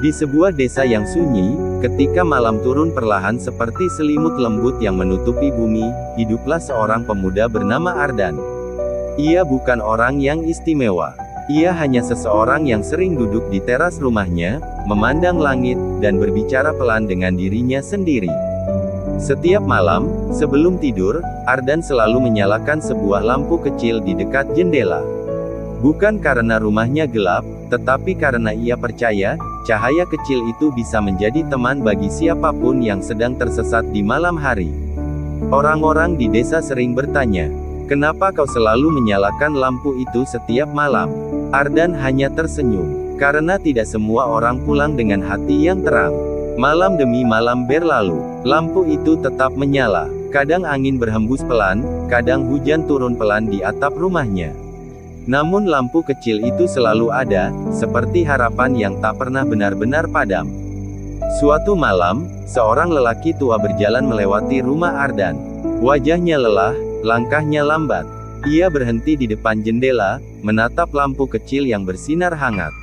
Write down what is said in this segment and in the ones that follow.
Di sebuah desa yang sunyi, ketika malam turun perlahan seperti selimut lembut yang menutupi bumi, hiduplah seorang pemuda bernama Ardan. Ia bukan orang yang istimewa. Ia hanya seseorang yang sering duduk di teras rumahnya, memandang langit, dan berbicara pelan dengan dirinya sendiri. Setiap malam, sebelum tidur, Ardan selalu menyalakan sebuah lampu kecil di dekat jendela. Bukan karena rumahnya gelap, tetapi karena ia percaya, cahaya kecil itu bisa menjadi teman bagi siapapun yang sedang tersesat di malam hari. Orang-orang di desa sering bertanya, "Kenapa kau selalu menyalakan lampu itu setiap malam?" Ardan hanya tersenyum, karena tidak semua orang pulang dengan hati yang terang. Malam demi malam berlalu, lampu itu tetap menyala. Kadang angin berhembus pelan, kadang hujan turun pelan di atap rumahnya. Namun lampu kecil itu selalu ada, seperti harapan yang tak pernah benar-benar padam. Suatu malam, seorang lelaki tua berjalan melewati rumah Ardan. Wajahnya lelah, langkahnya lambat. Ia berhenti di depan jendela, menatap lampu kecil yang bersinar hangat.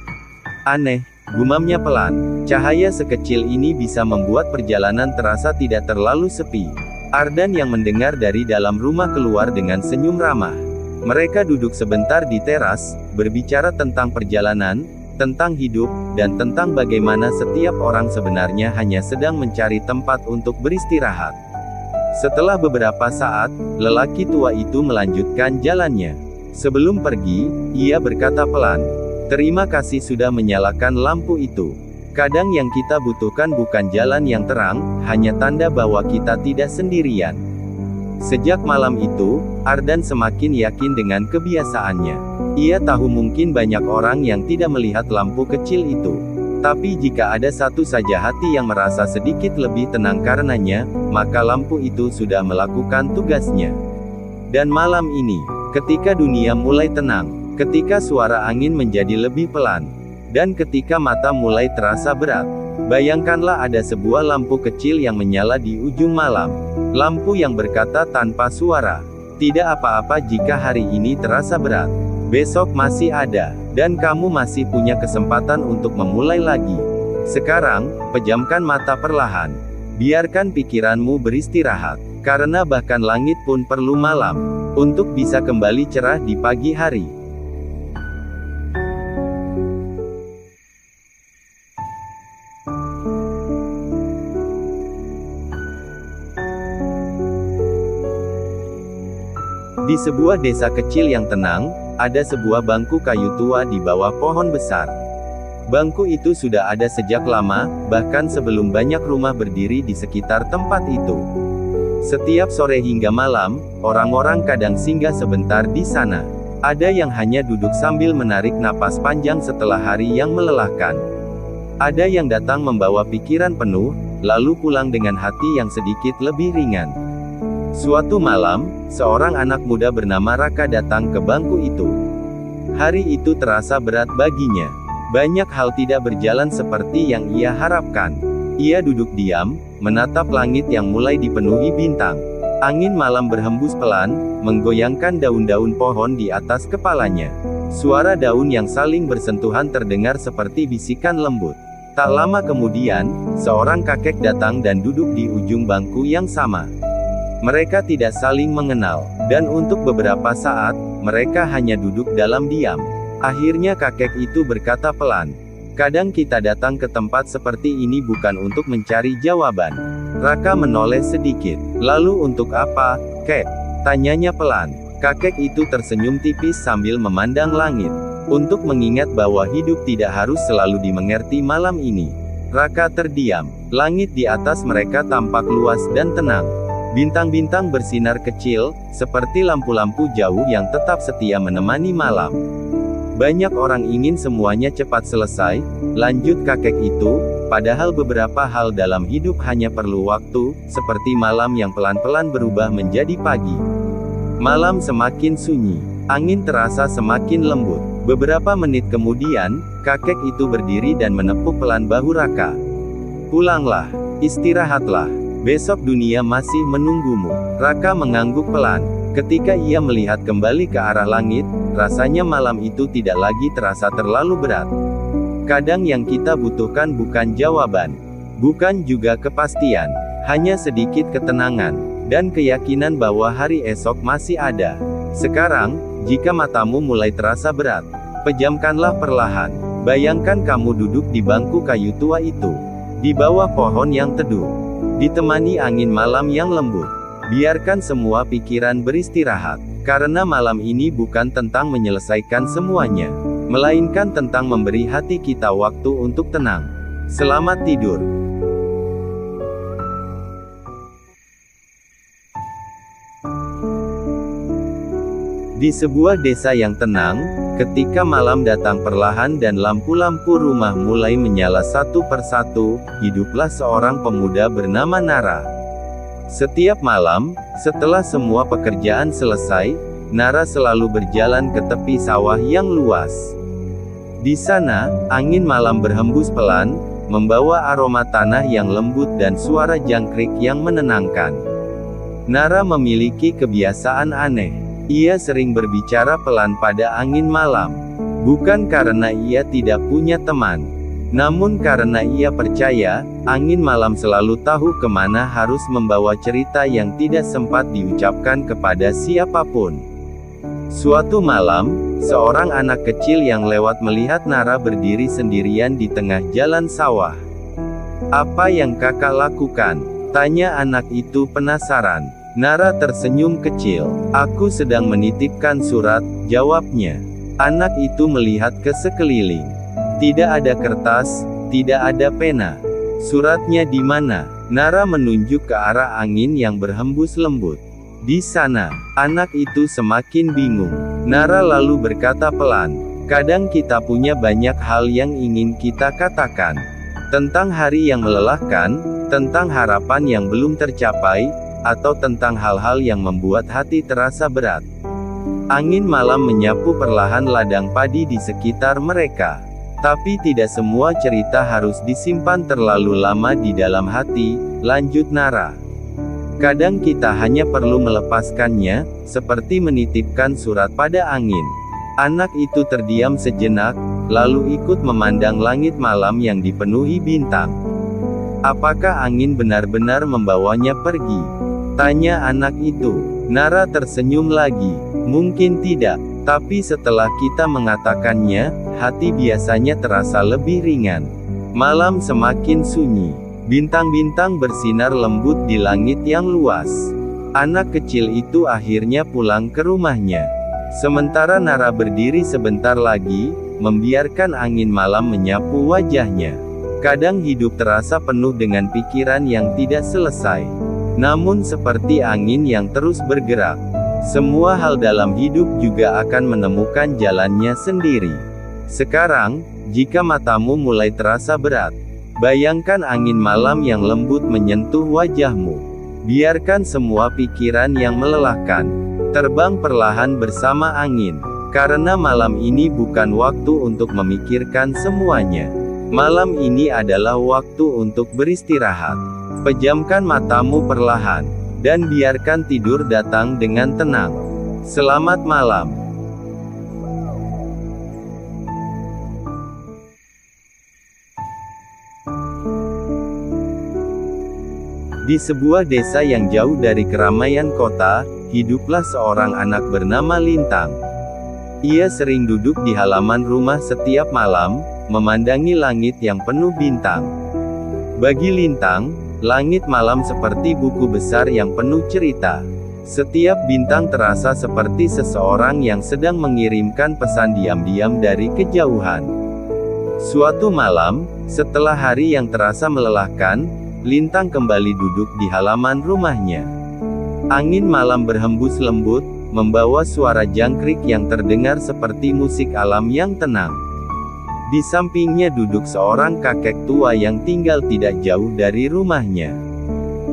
"Aneh," gumamnya pelan. "Cahaya sekecil ini bisa membuat perjalanan terasa tidak terlalu sepi." Ardan yang mendengar dari dalam rumah keluar dengan senyum ramah. Mereka duduk sebentar di teras, berbicara tentang perjalanan, tentang hidup, dan tentang bagaimana setiap orang sebenarnya hanya sedang mencari tempat untuk beristirahat. Setelah beberapa saat, lelaki tua itu melanjutkan jalannya. Sebelum pergi, ia berkata pelan, "Terima kasih sudah menyalakan lampu itu. Kadang yang kita butuhkan bukan jalan yang terang, hanya tanda bahwa kita tidak sendirian." Sejak malam itu, Ardan semakin yakin dengan kebiasaannya. Ia tahu mungkin banyak orang yang tidak melihat lampu kecil itu. Tapi jika ada satu saja hati yang merasa sedikit lebih tenang karenanya, maka lampu itu sudah melakukan tugasnya. Dan malam ini, ketika dunia mulai tenang, ketika suara angin menjadi lebih pelan, dan ketika mata mulai terasa berat, bayangkanlah ada sebuah lampu kecil yang menyala di ujung malam. Lampu yang berkata tanpa suara, "Tidak apa-apa jika hari ini terasa berat. Besok masih ada, dan kamu masih punya kesempatan untuk memulai lagi. Sekarang, pejamkan mata perlahan. Biarkan pikiranmu beristirahat, karena bahkan langit pun perlu malam, untuk bisa kembali cerah di pagi hari." Di sebuah desa kecil yang tenang, ada sebuah bangku kayu tua di bawah pohon besar. Bangku itu sudah ada sejak lama, bahkan sebelum banyak rumah berdiri di sekitar tempat itu. Setiap sore hingga malam, orang-orang kadang singgah sebentar di sana. Ada yang hanya duduk sambil menarik napas panjang setelah hari yang melelahkan. Ada yang datang membawa pikiran penuh, lalu pulang dengan hati yang sedikit lebih ringan. Suatu malam, seorang anak muda bernama Raka datang ke bangku itu. Hari itu terasa berat baginya. Banyak hal tidak berjalan seperti yang ia harapkan. Ia duduk diam, menatap langit yang mulai dipenuhi bintang. Angin malam berhembus pelan, menggoyangkan daun-daun pohon di atas kepalanya. Suara daun yang saling bersentuhan terdengar seperti bisikan lembut. Tak lama kemudian, seorang kakek datang dan duduk di ujung bangku yang sama. Mereka tidak saling mengenal, dan untuk beberapa saat, mereka hanya duduk dalam diam. Akhirnya kakek itu berkata pelan, "Kadang kita datang ke tempat seperti ini bukan untuk mencari jawaban." Raka menoleh sedikit. "Lalu untuk apa, Kek?" tanyanya pelan. Kakek itu tersenyum tipis sambil memandang langit. "Untuk mengingat bahwa hidup tidak harus selalu dimengerti malam ini." Raka terdiam. Langit di atas mereka tampak luas dan tenang. Bintang-bintang bersinar kecil, seperti lampu-lampu jauh yang tetap setia menemani malam. "Banyak orang ingin semuanya cepat selesai," lanjut kakek itu, "padahal beberapa hal dalam hidup hanya perlu waktu, seperti malam yang pelan-pelan berubah menjadi pagi." Malam semakin sunyi. Angin terasa semakin lembut. Beberapa menit kemudian, kakek itu berdiri dan menepuk pelan bahu Raka. "Pulanglah. Istirahatlah. Besok dunia masih menunggumu." Raka mengangguk pelan. Ketika ia melihat kembali ke arah langit, rasanya malam itu tidak lagi terasa terlalu berat. Kadang yang kita butuhkan bukan jawaban, bukan juga kepastian, hanya sedikit ketenangan, dan keyakinan bahwa hari esok masih ada. Sekarang, jika matamu mulai terasa berat, pejamkanlah perlahan. Bayangkan kamu duduk di bangku kayu tua itu, di bawah pohon yang teduh, ditemani angin malam yang lembut. Biarkan semua pikiran beristirahat, karena malam ini bukan tentang menyelesaikan semuanya, melainkan tentang memberi hati kita waktu untuk tenang. Selamat tidur. Di sebuah desa yang tenang, ketika malam datang perlahan dan lampu-lampu rumah mulai menyala satu persatu, hiduplah seorang pemuda bernama Nara. Setiap malam, setelah semua pekerjaan selesai, Nara selalu berjalan ke tepi sawah yang luas. Di sana, angin malam berhembus pelan, membawa aroma tanah yang lembut dan suara jangkrik yang menenangkan. Nara memiliki kebiasaan aneh. Ia sering berbicara pelan pada angin malam. Bukan karena ia tidak punya teman, namun karena ia percaya, angin malam selalu tahu kemana harus membawa cerita yang tidak sempat diucapkan kepada siapapun. Suatu malam, seorang anak kecil yang lewat melihat Nara berdiri sendirian di tengah jalan sawah. "Apa yang kakak lakukan?" tanya anak itu penasaran. Nara tersenyum kecil. "Aku sedang menitipkan surat," jawabnya. Anak itu melihat ke sekeliling. Tidak ada kertas, tidak ada pena. "Suratnya di mana?" Nara menunjuk ke arah angin yang berhembus lembut. "Di sana." Anak itu semakin bingung. Nara lalu berkata pelan, "Kadang kita punya banyak hal yang ingin kita katakan. Tentang hari yang melelahkan, tentang harapan yang belum tercapai, atau tentang hal-hal yang membuat hati terasa berat." Angin malam menyapu perlahan ladang padi di sekitar mereka. "Tapi tidak semua cerita harus disimpan terlalu lama di dalam hati," lanjut Nara. "Kadang kita hanya perlu melepaskannya, seperti menitipkan surat pada angin." Anak itu terdiam sejenak, lalu ikut memandang langit malam yang dipenuhi bintang. "Apakah angin benar-benar membawanya pergi?" tanya anak itu. Nara tersenyum lagi. "Mungkin tidak, tapi setelah kita mengatakannya, hati biasanya terasa lebih ringan." Malam semakin sunyi. Bintang-bintang bersinar lembut di langit yang luas. Anak kecil itu akhirnya pulang ke rumahnya. Sementara Nara berdiri sebentar lagi, membiarkan angin malam menyapu wajahnya. Kadang hidup terasa penuh dengan pikiran yang tidak selesai. Namun seperti angin yang terus bergerak, semua hal dalam hidup juga akan menemukan jalannya sendiri. Sekarang, jika matamu mulai terasa berat, bayangkan angin malam yang lembut menyentuh wajahmu. Biarkan semua pikiran yang melelahkan terbang perlahan bersama angin. Karena malam ini bukan waktu untuk memikirkan semuanya. Malam ini adalah waktu untuk beristirahat. Pejamkan matamu perlahan, dan biarkan tidur datang dengan tenang. Selamat malam. Di sebuah desa yang jauh dari keramaian kota, hiduplah seorang anak bernama Lintang. Ia sering duduk di halaman rumah setiap malam, memandangi langit yang penuh bintang. Bagi Lintang, langit malam seperti buku besar yang penuh cerita. Setiap bintang terasa seperti seseorang yang sedang mengirimkan pesan diam-diam dari kejauhan. Suatu malam, setelah hari yang terasa melelahkan, Lintang kembali duduk di halaman rumahnya. Angin malam berhembus lembut, membawa suara jangkrik yang terdengar seperti musik alam yang tenang. Di sampingnya duduk seorang kakek tua yang tinggal tidak jauh dari rumahnya.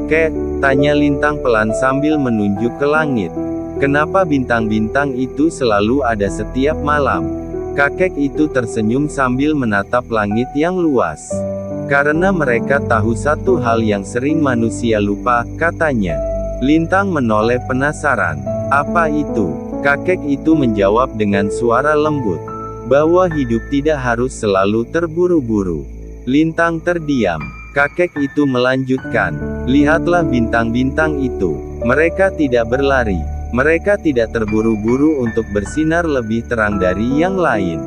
"Kek," tanya Lintang pelan sambil menunjuk ke langit. "Kenapa bintang-bintang itu selalu ada setiap malam?" Kakek itu tersenyum sambil menatap langit yang luas. "Karena mereka tahu satu hal yang sering manusia lupa," katanya. Lintang menoleh penasaran. "Apa itu?" Kakek itu menjawab dengan suara lembut. bahwa hidup tidak harus selalu terburu-buru. Lintang terdiam. Kakek itu melanjutkan, lihatlah bintang-bintang itu. Mereka tidak berlari. Mereka tidak terburu-buru untuk bersinar lebih terang dari yang lain.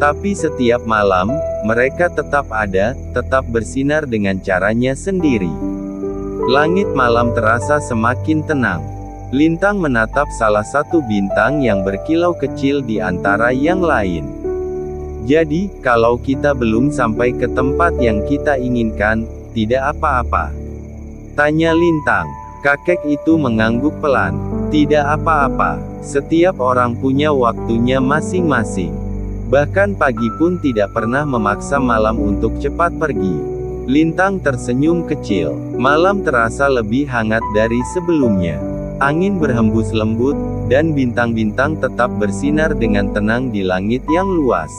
Tapi setiap malam, mereka tetap ada, tetap bersinar dengan caranya sendiri. Langit malam terasa semakin tenang. Lintang menatap salah satu bintang yang berkilau kecil di antara yang lain. Jadi, kalau kita belum sampai ke tempat yang kita inginkan, tidak apa-apa. Tanya Lintang. Kakek itu mengangguk pelan. Tidak apa-apa. Setiap orang punya waktunya masing-masing. Bahkan pagi pun tidak pernah memaksa malam untuk cepat pergi. Lintang tersenyum kecil. Malam terasa lebih hangat dari sebelumnya. Angin berhembus lembut, dan bintang-bintang tetap bersinar dengan tenang di langit yang luas.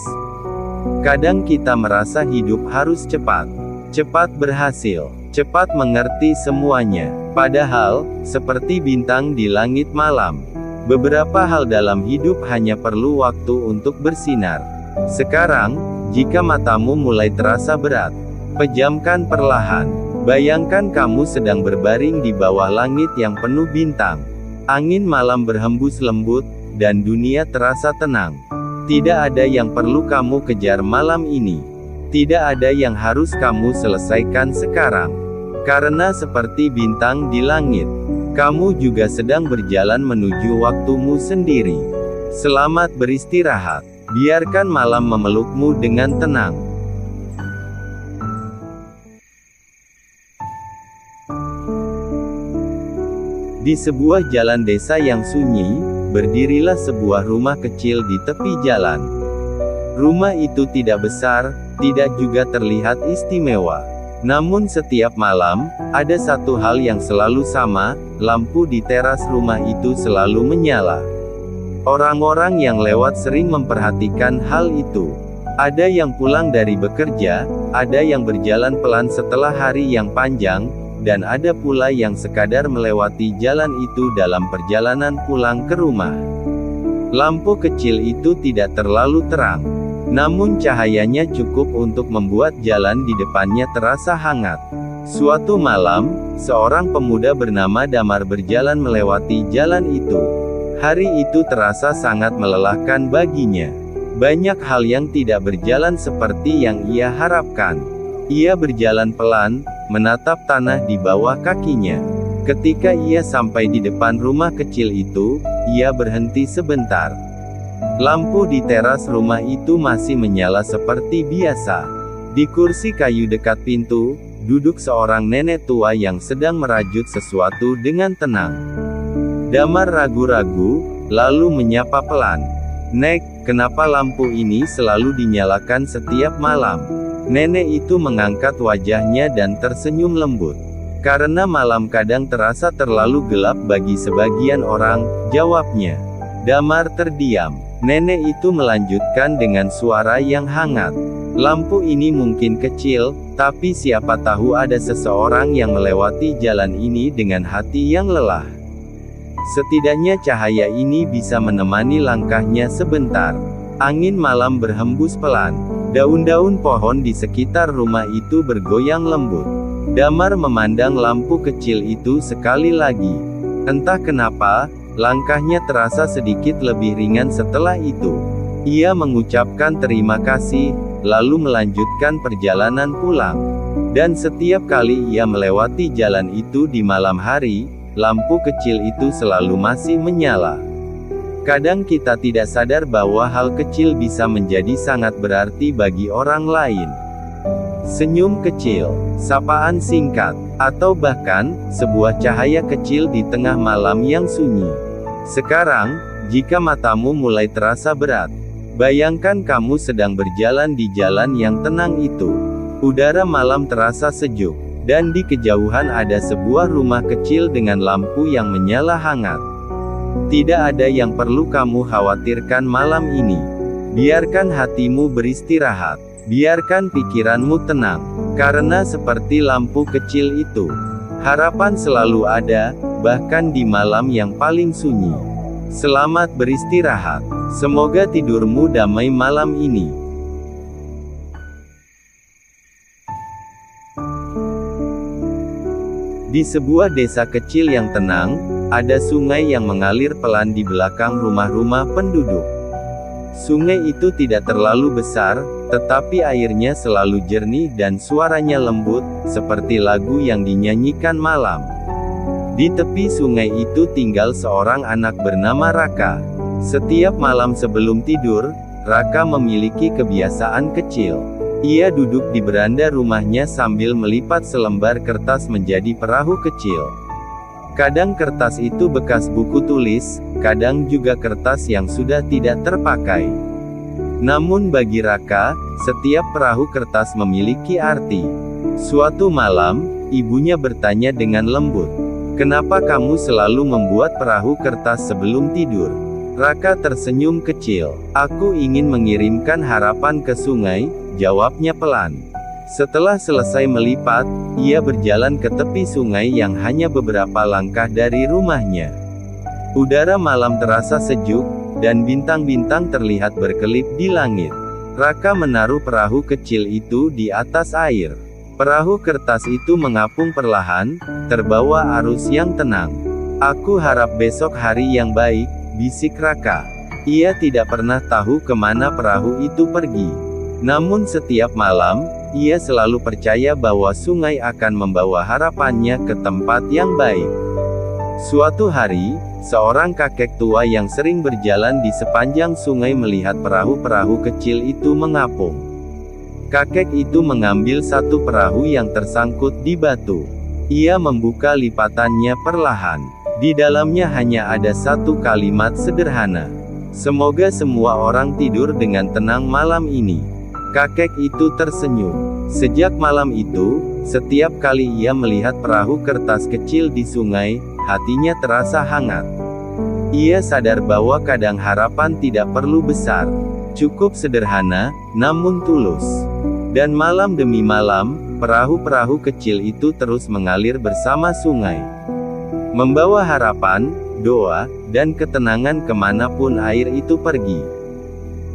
Kadang kita merasa hidup harus cepat. Cepat berhasil. Cepat mengerti semuanya. Padahal, seperti bintang di langit malam, beberapa hal dalam hidup hanya perlu waktu untuk bersinar. Sekarang, jika matamu mulai terasa berat, pejamkan perlahan. Bayangkan kamu sedang berbaring di bawah langit yang penuh bintang. Angin malam berhembus lembut, dan dunia terasa tenang. Tidak ada yang perlu kamu kejar malam ini. Tidak ada yang harus kamu selesaikan sekarang. Karena seperti bintang di langit, kamu juga sedang berjalan menuju waktumu sendiri. Selamat beristirahat. Biarkan malam memelukmu dengan tenang. Di sebuah jalan desa yang sunyi, berdirilah sebuah rumah kecil di tepi jalan. Rumah itu tidak besar, tidak juga terlihat istimewa. Namun setiap malam, ada satu hal yang selalu sama, lampu di teras rumah itu selalu menyala. Orang-orang yang lewat sering memperhatikan hal itu. Ada yang pulang dari bekerja, ada yang berjalan pelan setelah hari yang panjang, dan ada pula yang sekadar melewati jalan itu dalam perjalanan pulang ke rumah. Lampu kecil itu tidak terlalu terang, namun cahayanya cukup untuk membuat jalan di depannya terasa hangat. Suatu malam, seorang pemuda bernama Damar berjalan melewati jalan itu. Hari itu terasa sangat melelahkan baginya. Banyak hal yang tidak berjalan seperti yang ia harapkan. Ia berjalan pelan, menatap tanah di bawah kakinya. Ketika ia sampai di depan rumah kecil itu, ia berhenti sebentar. Lampu di teras rumah itu masih menyala seperti biasa. Di kursi kayu dekat pintu, duduk seorang nenek tua yang sedang merajut sesuatu dengan tenang. Damar ragu-ragu, lalu menyapa pelan. "Nek, kenapa lampu ini selalu dinyalakan setiap malam?" Nenek itu mengangkat wajahnya dan tersenyum lembut. "Karena malam kadang terasa terlalu gelap bagi sebagian orang," jawabnya. Damar terdiam. Nenek itu melanjutkan dengan suara yang hangat. "Lampu ini mungkin kecil, tapi siapa tahu ada seseorang yang melewati jalan ini dengan hati yang lelah. Setidaknya cahaya ini bisa menemani langkahnya sebentar." Angin malam berhembus pelan. Daun-daun pohon di sekitar rumah itu bergoyang lembut. Damar memandang lampu kecil itu sekali lagi. Entah kenapa, langkahnya terasa sedikit lebih ringan setelah itu. Ia mengucapkan terima kasih, lalu melanjutkan perjalanan pulang. Dan setiap kali ia melewati jalan itu di malam hari, lampu kecil itu selalu masih menyala. Kadang kita tidak sadar bahwa hal kecil bisa menjadi sangat berarti bagi orang lain. Senyum kecil, sapaan singkat, atau bahkan, sebuah cahaya kecil di tengah malam yang sunyi. Sekarang, jika matamu mulai terasa berat, bayangkan kamu sedang berjalan di jalan yang tenang itu. Udara malam terasa sejuk, dan di kejauhan ada sebuah rumah kecil dengan lampu yang menyala hangat. Tidak ada yang perlu kamu khawatirkan malam ini. Biarkan hatimu beristirahat. Biarkan pikiranmu tenang. Karena seperti lampu kecil itu, harapan selalu ada, bahkan di malam yang paling sunyi. Selamat beristirahat. Semoga tidurmu damai malam ini. Di sebuah desa kecil yang tenang, ada sungai yang mengalir pelan di belakang rumah-rumah penduduk. Sungai itu tidak terlalu besar, tetapi airnya selalu jernih dan suaranya lembut, seperti lagu yang dinyanyikan malam. Di tepi sungai itu tinggal seorang anak bernama Raka. Setiap malam sebelum tidur, Raka memiliki kebiasaan kecil. Ia duduk di beranda rumahnya sambil melipat selembar kertas menjadi perahu kecil. Kadang kertas itu bekas buku tulis, kadang juga kertas yang sudah tidak terpakai. Namun bagi Raka, setiap perahu kertas memiliki arti. Suatu malam, ibunya bertanya dengan lembut, "Kenapa kamu selalu membuat perahu kertas sebelum tidur?" Raka tersenyum kecil. "Aku ingin mengirimkan harapan ke sungai," jawabnya pelan. Setelah selesai melipat, ia berjalan ke tepi sungai yang hanya beberapa langkah dari rumahnya. Udara malam terasa sejuk, dan bintang-bintang terlihat berkelip di langit. Raka menaruh perahu kecil itu di atas air. Perahu kertas itu mengapung perlahan, terbawa arus yang tenang. "Aku harap besok hari yang baik," bisik Raka. Ia tidak pernah tahu kemana perahu itu pergi. Namun setiap malam, ia selalu percaya bahwa sungai akan membawa harapannya ke tempat yang baik. Suatu hari, seorang kakek tua yang sering berjalan di sepanjang sungai melihat perahu-perahu kecil itu mengapung. Kakek itu mengambil satu perahu yang tersangkut di batu. Ia membuka lipatannya perlahan. Di dalamnya hanya ada satu kalimat sederhana. "Semoga semua orang tidur dengan tenang malam ini." Kakek itu tersenyum. Sejak malam itu, setiap kali ia melihat perahu kertas kecil di sungai, hatinya terasa hangat. Ia sadar bahwa kadang harapan tidak perlu besar. Cukup sederhana, namun tulus. Dan malam demi malam, perahu-perahu kecil itu terus mengalir bersama sungai. Membawa harapan, doa, dan ketenangan kemanapun air itu pergi.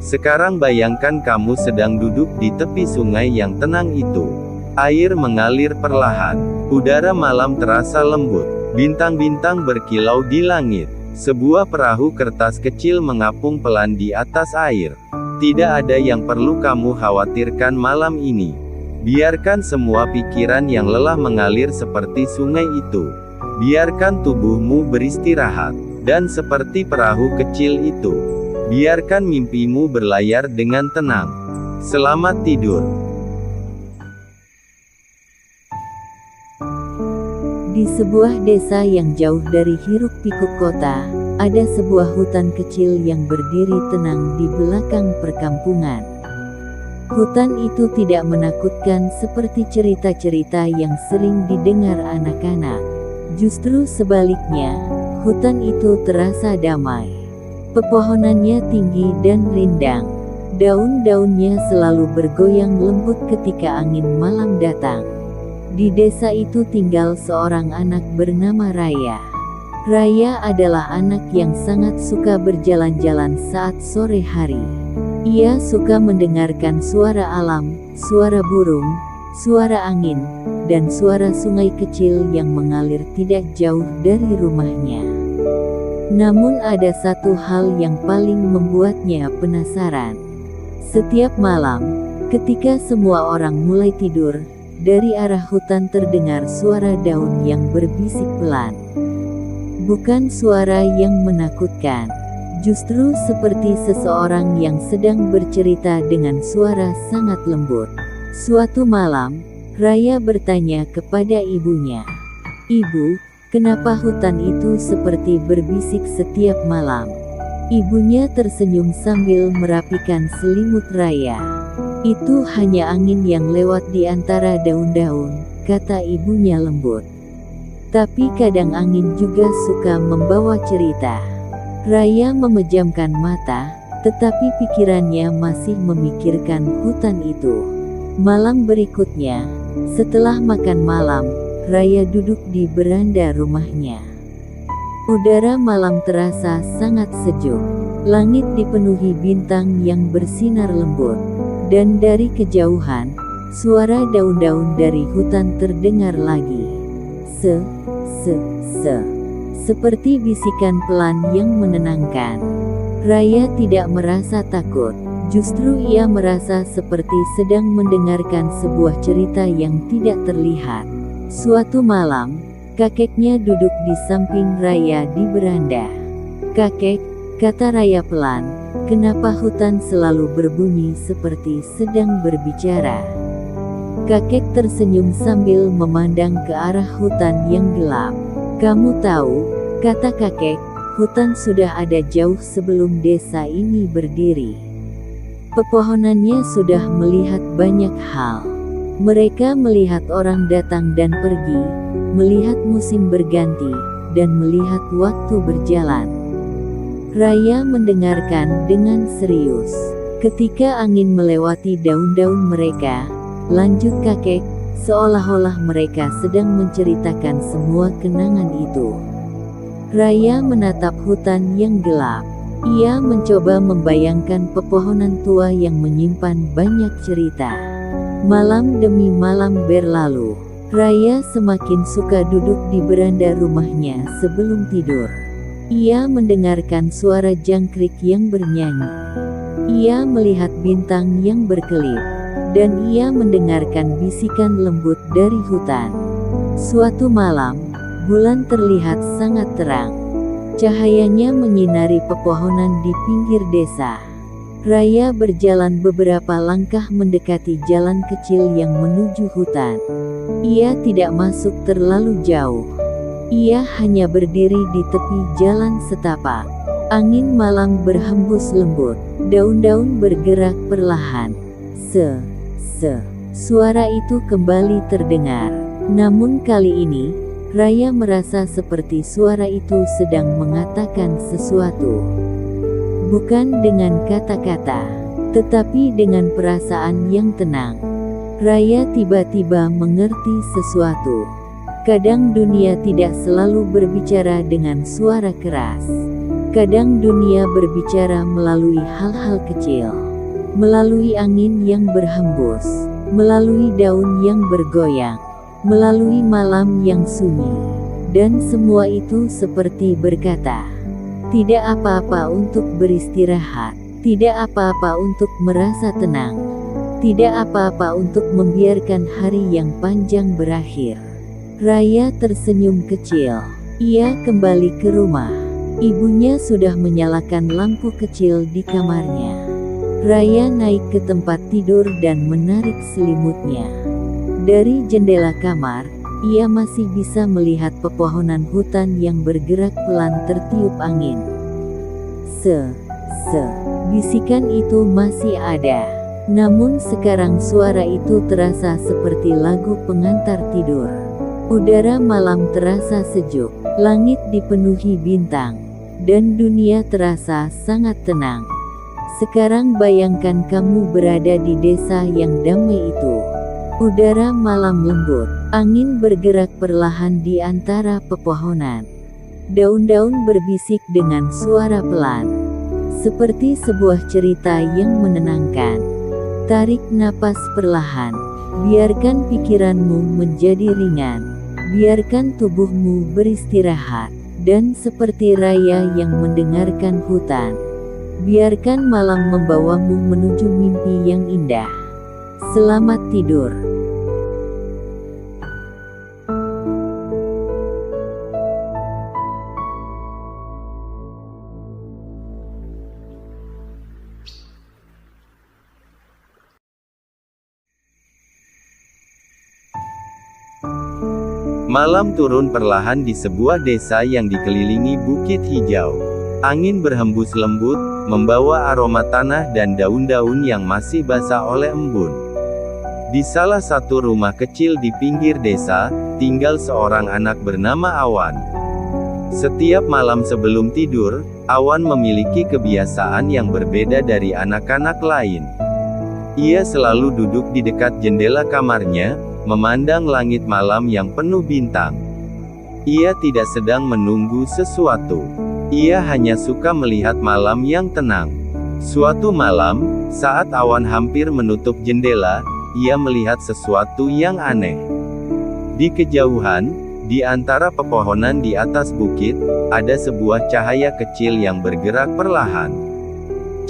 Sekarang bayangkan kamu sedang duduk di tepi sungai yang tenang itu. Air mengalir perlahan. Udara malam terasa lembut. Bintang-bintang berkilau di langit. Sebuah perahu kertas kecil mengapung pelan di atas air. Tidak ada yang perlu kamu khawatirkan malam ini. Biarkan semua pikiran yang lelah mengalir seperti sungai itu. Biarkan tubuhmu beristirahat. Dan seperti perahu kecil itu, biarkan mimpimu berlayar dengan tenang. Selamat tidur. Di sebuah desa yang jauh dari hiruk-pikuk kota, ada sebuah hutan kecil yang berdiri tenang di belakang perkampungan. Hutan itu tidak menakutkan seperti cerita-cerita yang sering didengar anak-anak. Justru sebaliknya, hutan itu terasa damai. Pepohonannya tinggi dan rindang. Daun-daunnya selalu bergoyang lembut ketika angin malam datang. Di desa itu tinggal seorang anak bernama Raya. Raya adalah anak yang sangat suka berjalan-jalan saat sore hari. Ia suka mendengarkan suara alam, suara burung, suara angin, dan suara sungai kecil yang mengalir tidak jauh dari rumahnya. Namun ada satu hal yang paling membuatnya penasaran. Setiap malam, ketika semua orang mulai tidur, dari arah hutan terdengar suara daun yang berbisik pelan. Bukan suara yang menakutkan, justru seperti seseorang yang sedang bercerita dengan suara sangat lembut. Suatu malam, Raya bertanya kepada ibunya, "Ibu, kenapa hutan itu seperti berbisik setiap malam?" Ibunya tersenyum sambil merapikan selimut Raya. "Itu hanya angin yang lewat di antara daun-daun," kata ibunya lembut. "Tapi kadang angin juga suka membawa cerita." Raya memejamkan mata, tetapi pikirannya masih memikirkan hutan itu. Malam berikutnya, setelah makan malam, Raya duduk di beranda rumahnya. Udara malam terasa sangat sejuk. Langit dipenuhi bintang yang bersinar lembut. Dan dari kejauhan, suara daun-daun dari hutan terdengar lagi. Seperti bisikan pelan yang menenangkan. Raya tidak merasa takut. Justru ia merasa seperti sedang mendengarkan sebuah cerita yang tidak terlihat. Suatu malam, kakeknya duduk di samping Raya di beranda. "Kakek," kata Raya pelan, "kenapa hutan selalu berbunyi seperti sedang berbicara?" Kakek tersenyum sambil memandang ke arah hutan yang gelap. "Kamu tahu," kata kakek, "hutan sudah ada jauh sebelum desa ini berdiri. Pepohonannya sudah melihat banyak hal. Mereka melihat orang datang dan pergi, melihat musim berganti, dan melihat waktu berjalan." Raya mendengarkan dengan serius. "Ketika angin melewati daun-daun mereka," lanjut kakek, seolah-olah mereka sedang menceritakan semua kenangan itu. Raya menatap hutan yang gelap. Ia mencoba membayangkan pepohonan tua yang menyimpan banyak cerita. Malam demi malam berlalu. Raya semakin suka duduk di beranda rumahnya sebelum tidur. Ia mendengarkan suara jangkrik yang bernyanyi. Ia melihat bintang yang berkelip. Dan ia mendengarkan bisikan lembut dari hutan. Suatu malam, bulan terlihat sangat terang. Cahayanya menyinari pepohonan di pinggir desa. Raya berjalan beberapa langkah mendekati jalan kecil yang menuju hutan. Ia tidak masuk terlalu jauh. Ia hanya berdiri di tepi jalan setapak. Angin malam berhembus lembut. Daun-daun bergerak perlahan. Suara itu kembali terdengar. Namun kali ini, Raya merasa seperti suara itu sedang mengatakan sesuatu. Bukan dengan kata-kata, tetapi dengan perasaan yang tenang. Raya tiba-tiba mengerti sesuatu. Kadang dunia tidak selalu berbicara dengan suara keras. Kadang dunia berbicara melalui hal-hal kecil. Melalui angin yang berhembus, melalui daun yang bergoyang, melalui malam yang sunyi. Dan semua itu seperti berkata, tidak apa-apa untuk beristirahat, tidak apa-apa untuk merasa tenang, tidak apa-apa untuk membiarkan hari yang panjang berakhir. Raya tersenyum kecil. Ia kembali ke rumah. Ibunya sudah menyalakan lampu kecil di kamarnya. Raya naik ke tempat tidur dan menarik selimutnya. Dari jendela kamar, ia masih bisa melihat pepohonan hutan yang bergerak pelan tertiup angin. Bisikan itu masih ada. Namun sekarang suara itu terasa seperti lagu pengantar tidur. Udara malam terasa sejuk, langit dipenuhi bintang, dan dunia terasa sangat tenang. Sekarang bayangkan kamu berada di desa yang damai itu. Udara malam lembut, angin bergerak perlahan di antara pepohonan. Daun-daun berbisik dengan suara pelan. Seperti sebuah cerita yang menenangkan. Tarik napas perlahan. Biarkan pikiranmu menjadi ringan. Biarkan tubuhmu beristirahat. Dan seperti Raya yang mendengarkan hutan, biarkan malam membawamu menuju mimpi yang indah. Selamat tidur. Malam turun perlahan di sebuah desa yang dikelilingi bukit hijau. Angin berhembus lembut, membawa aroma tanah dan daun-daun yang masih basah oleh embun. Di salah satu rumah kecil di pinggir desa, tinggal seorang anak bernama Awan. Setiap malam sebelum tidur, Awan memiliki kebiasaan yang berbeda dari anak-anak lain. Ia selalu duduk di dekat jendela kamarnya, memandang langit malam yang penuh bintang. Ia tidak sedang menunggu sesuatu. Ia hanya suka melihat malam yang tenang. Suatu malam, saat awan hampir menutup jendela, ia melihat sesuatu yang aneh. Di kejauhan, di antara pepohonan di atas bukit, ada sebuah cahaya kecil yang bergerak perlahan.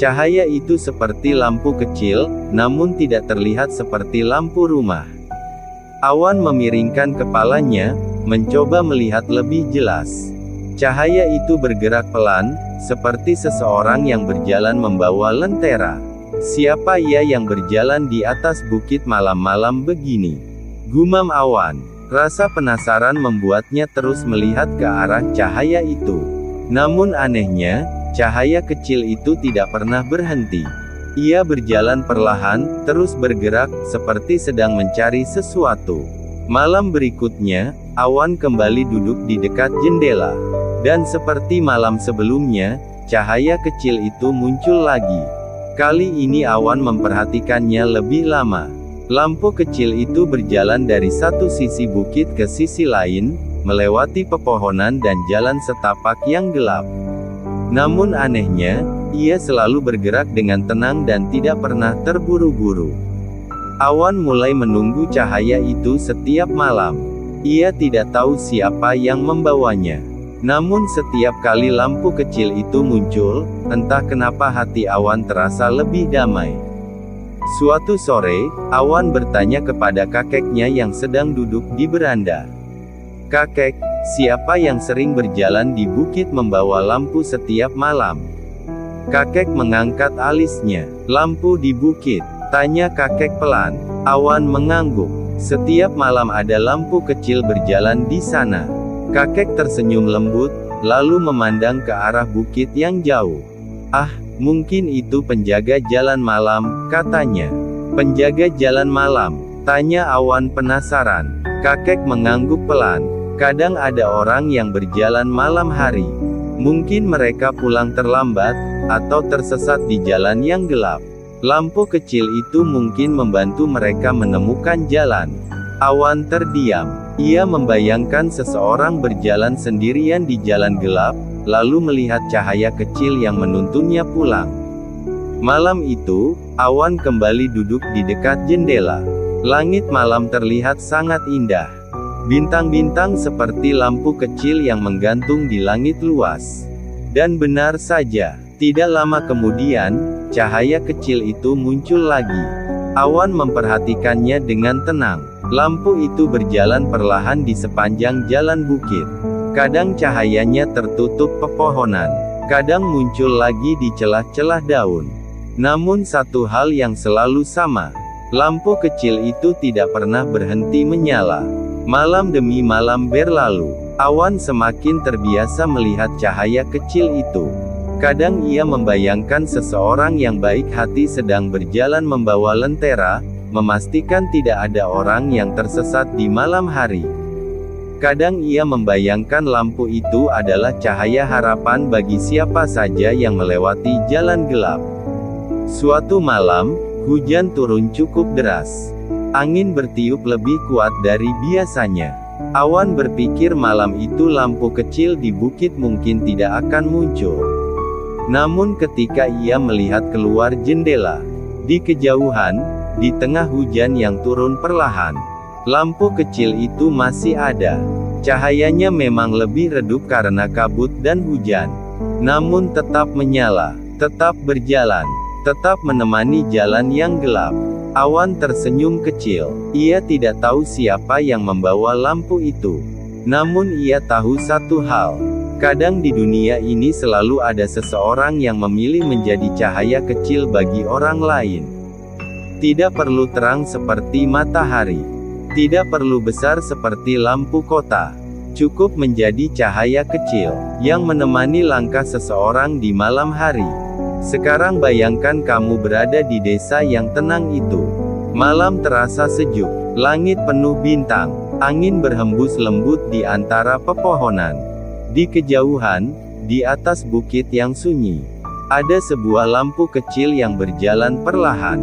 Cahaya itu seperti lampu kecil, namun tidak terlihat seperti lampu rumah. Awan memiringkan kepalanya, mencoba melihat lebih jelas. Cahaya itu bergerak pelan, seperti seseorang yang berjalan membawa lentera. Siapa ia yang berjalan di atas bukit malam-malam begini? Gumam Awan. Rasa penasaran membuatnya terus melihat ke arah cahaya itu. Namun anehnya, cahaya kecil itu tidak pernah berhenti. Ia berjalan perlahan, terus bergerak, seperti sedang mencari sesuatu. Malam berikutnya, Awan kembali duduk di dekat jendela. Dan seperti malam sebelumnya, cahaya kecil itu muncul lagi. Kali ini Awan memperhatikannya lebih lama. Lampu kecil itu berjalan dari satu sisi bukit ke sisi lain, melewati pepohonan dan jalan setapak yang gelap. Namun anehnya, ia selalu bergerak dengan tenang dan tidak pernah terburu-buru. Awan mulai menunggu cahaya itu setiap malam. Ia tidak tahu siapa yang membawanya. Namun setiap kali lampu kecil itu muncul, entah kenapa hati Awan terasa lebih damai. Suatu sore, Awan bertanya kepada kakeknya yang sedang duduk di beranda. "Kakek, siapa yang sering berjalan di bukit membawa lampu setiap malam?" Kakek mengangkat alisnya. "Lampu di bukit?" tanya kakek pelan. Awan mengangguk. "Setiap malam ada lampu kecil berjalan di sana." Kakek tersenyum lembut, lalu memandang ke arah bukit yang jauh. "Ah, mungkin itu penjaga jalan malam," katanya. "Penjaga jalan malam?" tanya Awan penasaran. Kakek mengangguk pelan. "Kadang ada orang yang berjalan malam hari. Mungkin mereka pulang terlambat, atau tersesat di jalan yang gelap. Lampu kecil itu mungkin membantu mereka menemukan jalan." Awan terdiam. Ia membayangkan seseorang berjalan sendirian di jalan gelap, lalu melihat cahaya kecil yang menuntunnya pulang. Malam itu, Awan kembali duduk di dekat jendela. Langit malam terlihat sangat indah. Bintang-bintang seperti lampu kecil yang menggantung di langit luas. Dan benar saja, tidak lama kemudian, cahaya kecil itu muncul lagi. Awan memperhatikannya dengan tenang. Lampu itu berjalan perlahan di sepanjang jalan bukit. Kadang cahayanya tertutup pepohonan, kadang muncul lagi di celah-celah daun. Namun satu hal yang selalu sama, lampu kecil itu tidak pernah berhenti menyala. Malam demi malam berlalu, Awan semakin terbiasa melihat cahaya kecil itu. Kadang ia membayangkan seseorang yang baik hati sedang berjalan membawa lentera, memastikan tidak ada orang yang tersesat di malam hari. Kadang ia membayangkan lampu itu adalah cahaya harapan bagi siapa saja yang melewati jalan gelap. Suatu malam, hujan turun cukup deras. Angin bertiup lebih kuat dari biasanya. Awan berpikir malam itu lampu kecil di bukit mungkin tidak akan muncul. Namun ketika ia melihat keluar jendela, di kejauhan, di tengah hujan yang turun perlahan, lampu kecil itu masih ada. Cahayanya memang lebih redup karena kabut dan hujan. Namun tetap menyala, tetap berjalan, tetap menemani jalan yang gelap. Awan tersenyum kecil. Ia tidak tahu siapa yang membawa lampu itu. Namun ia tahu satu hal. Kadang di dunia ini selalu ada seseorang yang memilih menjadi cahaya kecil bagi orang lain. Tidak perlu terang seperti matahari. Tidak perlu besar seperti lampu kota. Cukup menjadi cahaya kecil, yang menemani langkah seseorang di malam hari. Sekarang bayangkan kamu berada di desa yang tenang itu. Malam terasa sejuk, langit penuh bintang, angin berhembus lembut di antara pepohonan. Di kejauhan, di atas bukit yang sunyi, ada sebuah lampu kecil yang berjalan perlahan.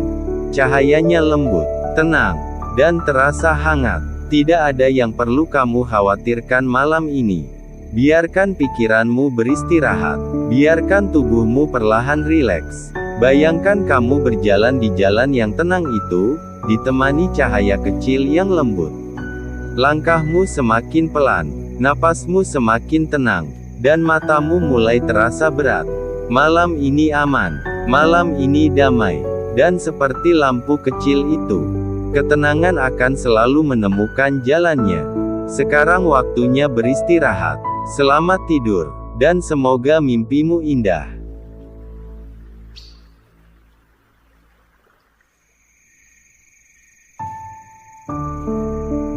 Cahayanya lembut, tenang, dan terasa hangat. Tidak ada yang perlu kamu khawatirkan malam ini. Biarkan pikiranmu beristirahat. Biarkan tubuhmu perlahan rileks. Bayangkan kamu berjalan di jalan yang tenang itu, ditemani cahaya kecil yang lembut. Langkahmu semakin pelan, napasmu semakin tenang, dan matamu mulai terasa berat. Malam ini aman, malam ini damai, dan seperti lampu kecil itu, ketenangan akan selalu menemukan jalannya. Sekarang waktunya beristirahat. Selamat tidur, dan semoga mimpimu indah.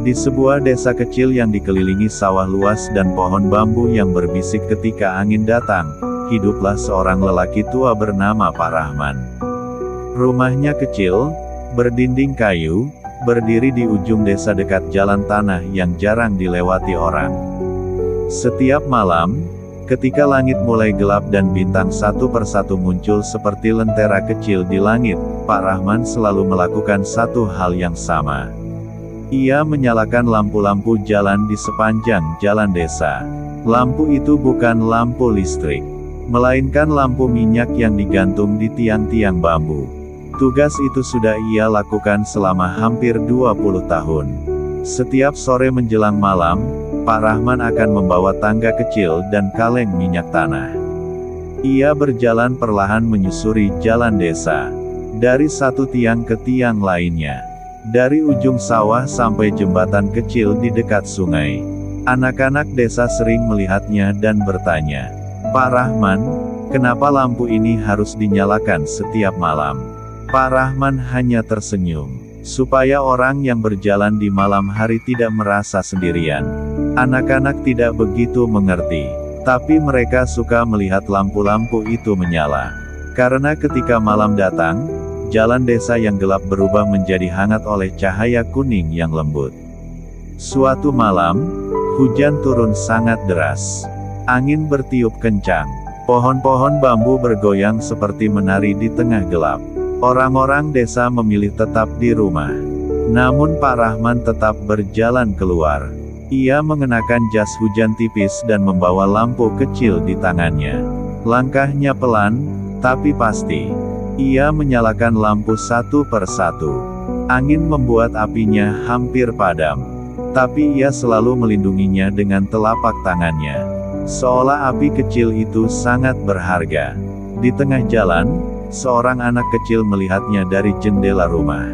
Di sebuah desa kecil yang dikelilingi sawah luas dan pohon bambu yang berbisik ketika angin datang, hiduplah seorang lelaki tua bernama Pak Rahman. Rumahnya kecil, berdinding kayu, berdiri di ujung desa dekat jalan tanah yang jarang dilewati orang. Setiap malam, ketika langit mulai gelap dan bintang satu persatu muncul seperti lentera kecil di langit, Pak Rahman selalu melakukan satu hal yang sama. Ia menyalakan lampu-lampu jalan di sepanjang jalan desa. Lampu itu bukan lampu listrik, melainkan lampu minyak yang digantung di tiang-tiang bambu. Tugas itu sudah ia lakukan selama hampir 20 tahun. Setiap sore menjelang malam, Pak Rahman akan membawa tangga kecil dan kaleng minyak tanah. Ia berjalan perlahan menyusuri jalan desa, dari satu tiang ke tiang lainnya, dari ujung sawah sampai jembatan kecil di dekat sungai. Anak-anak desa sering melihatnya dan bertanya, "Pak Rahman, kenapa lampu ini harus dinyalakan setiap malam?" Pak Rahman hanya tersenyum, supaya orang yang berjalan di malam hari tidak merasa sendirian. Anak-anak tidak begitu mengerti, tapi mereka suka melihat lampu-lampu itu menyala. Karena ketika malam datang, jalan desa yang gelap berubah menjadi hangat oleh cahaya kuning yang lembut. Suatu malam, hujan turun sangat deras. Angin bertiup kencang. Pohon-pohon bambu bergoyang seperti menari di tengah gelap. Orang-orang desa memilih tetap di rumah. Namun Pak Rahman tetap berjalan keluar. Ia mengenakan jas hujan tipis dan membawa lampu kecil di tangannya. Langkahnya pelan, tapi pasti. Ia menyalakan lampu satu persatu. Angin membuat apinya hampir padam. Tapi ia selalu melindunginya dengan telapak tangannya. Seolah api kecil itu sangat berharga. Di tengah jalan, seorang anak kecil melihatnya dari jendela rumah.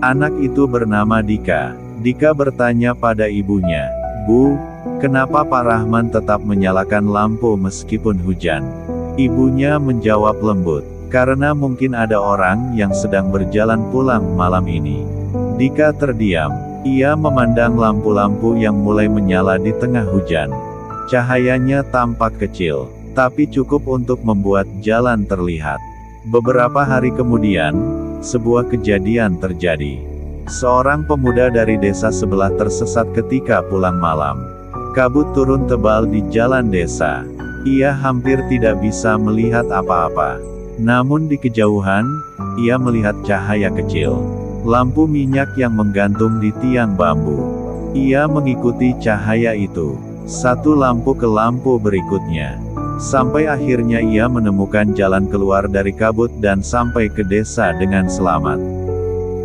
Anak itu bernama Dika. Dika bertanya pada ibunya, "Bu, kenapa Pak Rahman tetap menyalakan lampu meskipun hujan?" Ibunya menjawab lembut, "Karena mungkin ada orang yang sedang berjalan pulang malam ini." Dika terdiam. Ia memandang lampu-lampu yang mulai menyala di tengah hujan. Cahayanya tampak kecil, tapi cukup untuk membuat jalan terlihat. Beberapa hari kemudian, sebuah kejadian terjadi. Seorang pemuda dari desa sebelah tersesat ketika pulang malam. Kabut turun tebal di jalan desa. Ia hampir tidak bisa melihat apa-apa. Namun di kejauhan, ia melihat cahaya kecil. Lampu minyak yang menggantung di tiang bambu. Ia mengikuti cahaya itu, satu lampu ke lampu berikutnya. Sampai akhirnya ia menemukan jalan keluar dari kabut dan sampai ke desa dengan selamat.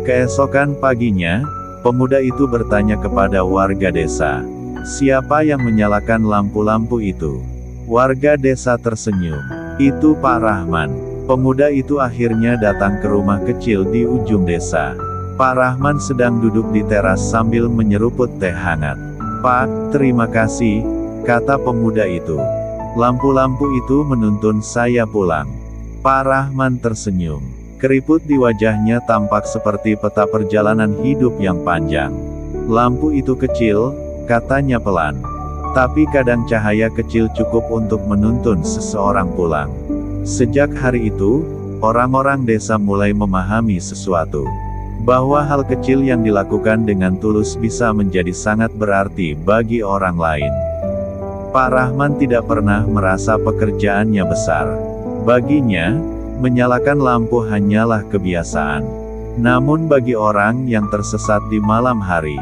Keesokan paginya, pemuda itu bertanya kepada warga desa, "Siapa yang menyalakan lampu-lampu itu?" Warga desa tersenyum. "Itu Pak Rahman." Pemuda itu akhirnya datang ke rumah kecil di ujung desa. Pak Rahman sedang duduk di teras sambil menyeruput teh hangat. "Pak, terima kasih," kata pemuda itu. "Lampu-lampu itu menuntun saya pulang." Pak Rahman tersenyum. Keriput di wajahnya tampak seperti peta perjalanan hidup yang panjang. "Lampu itu kecil," katanya pelan. "Tapi kadang cahaya kecil cukup untuk menuntun seseorang pulang." Sejak hari itu, orang-orang desa mulai memahami sesuatu. Bahwa hal kecil yang dilakukan dengan tulus bisa menjadi sangat berarti bagi orang lain. Pak Rahman tidak pernah merasa pekerjaannya besar. Baginya, menyalakan lampu hanyalah kebiasaan. Namun bagi orang yang tersesat di malam hari,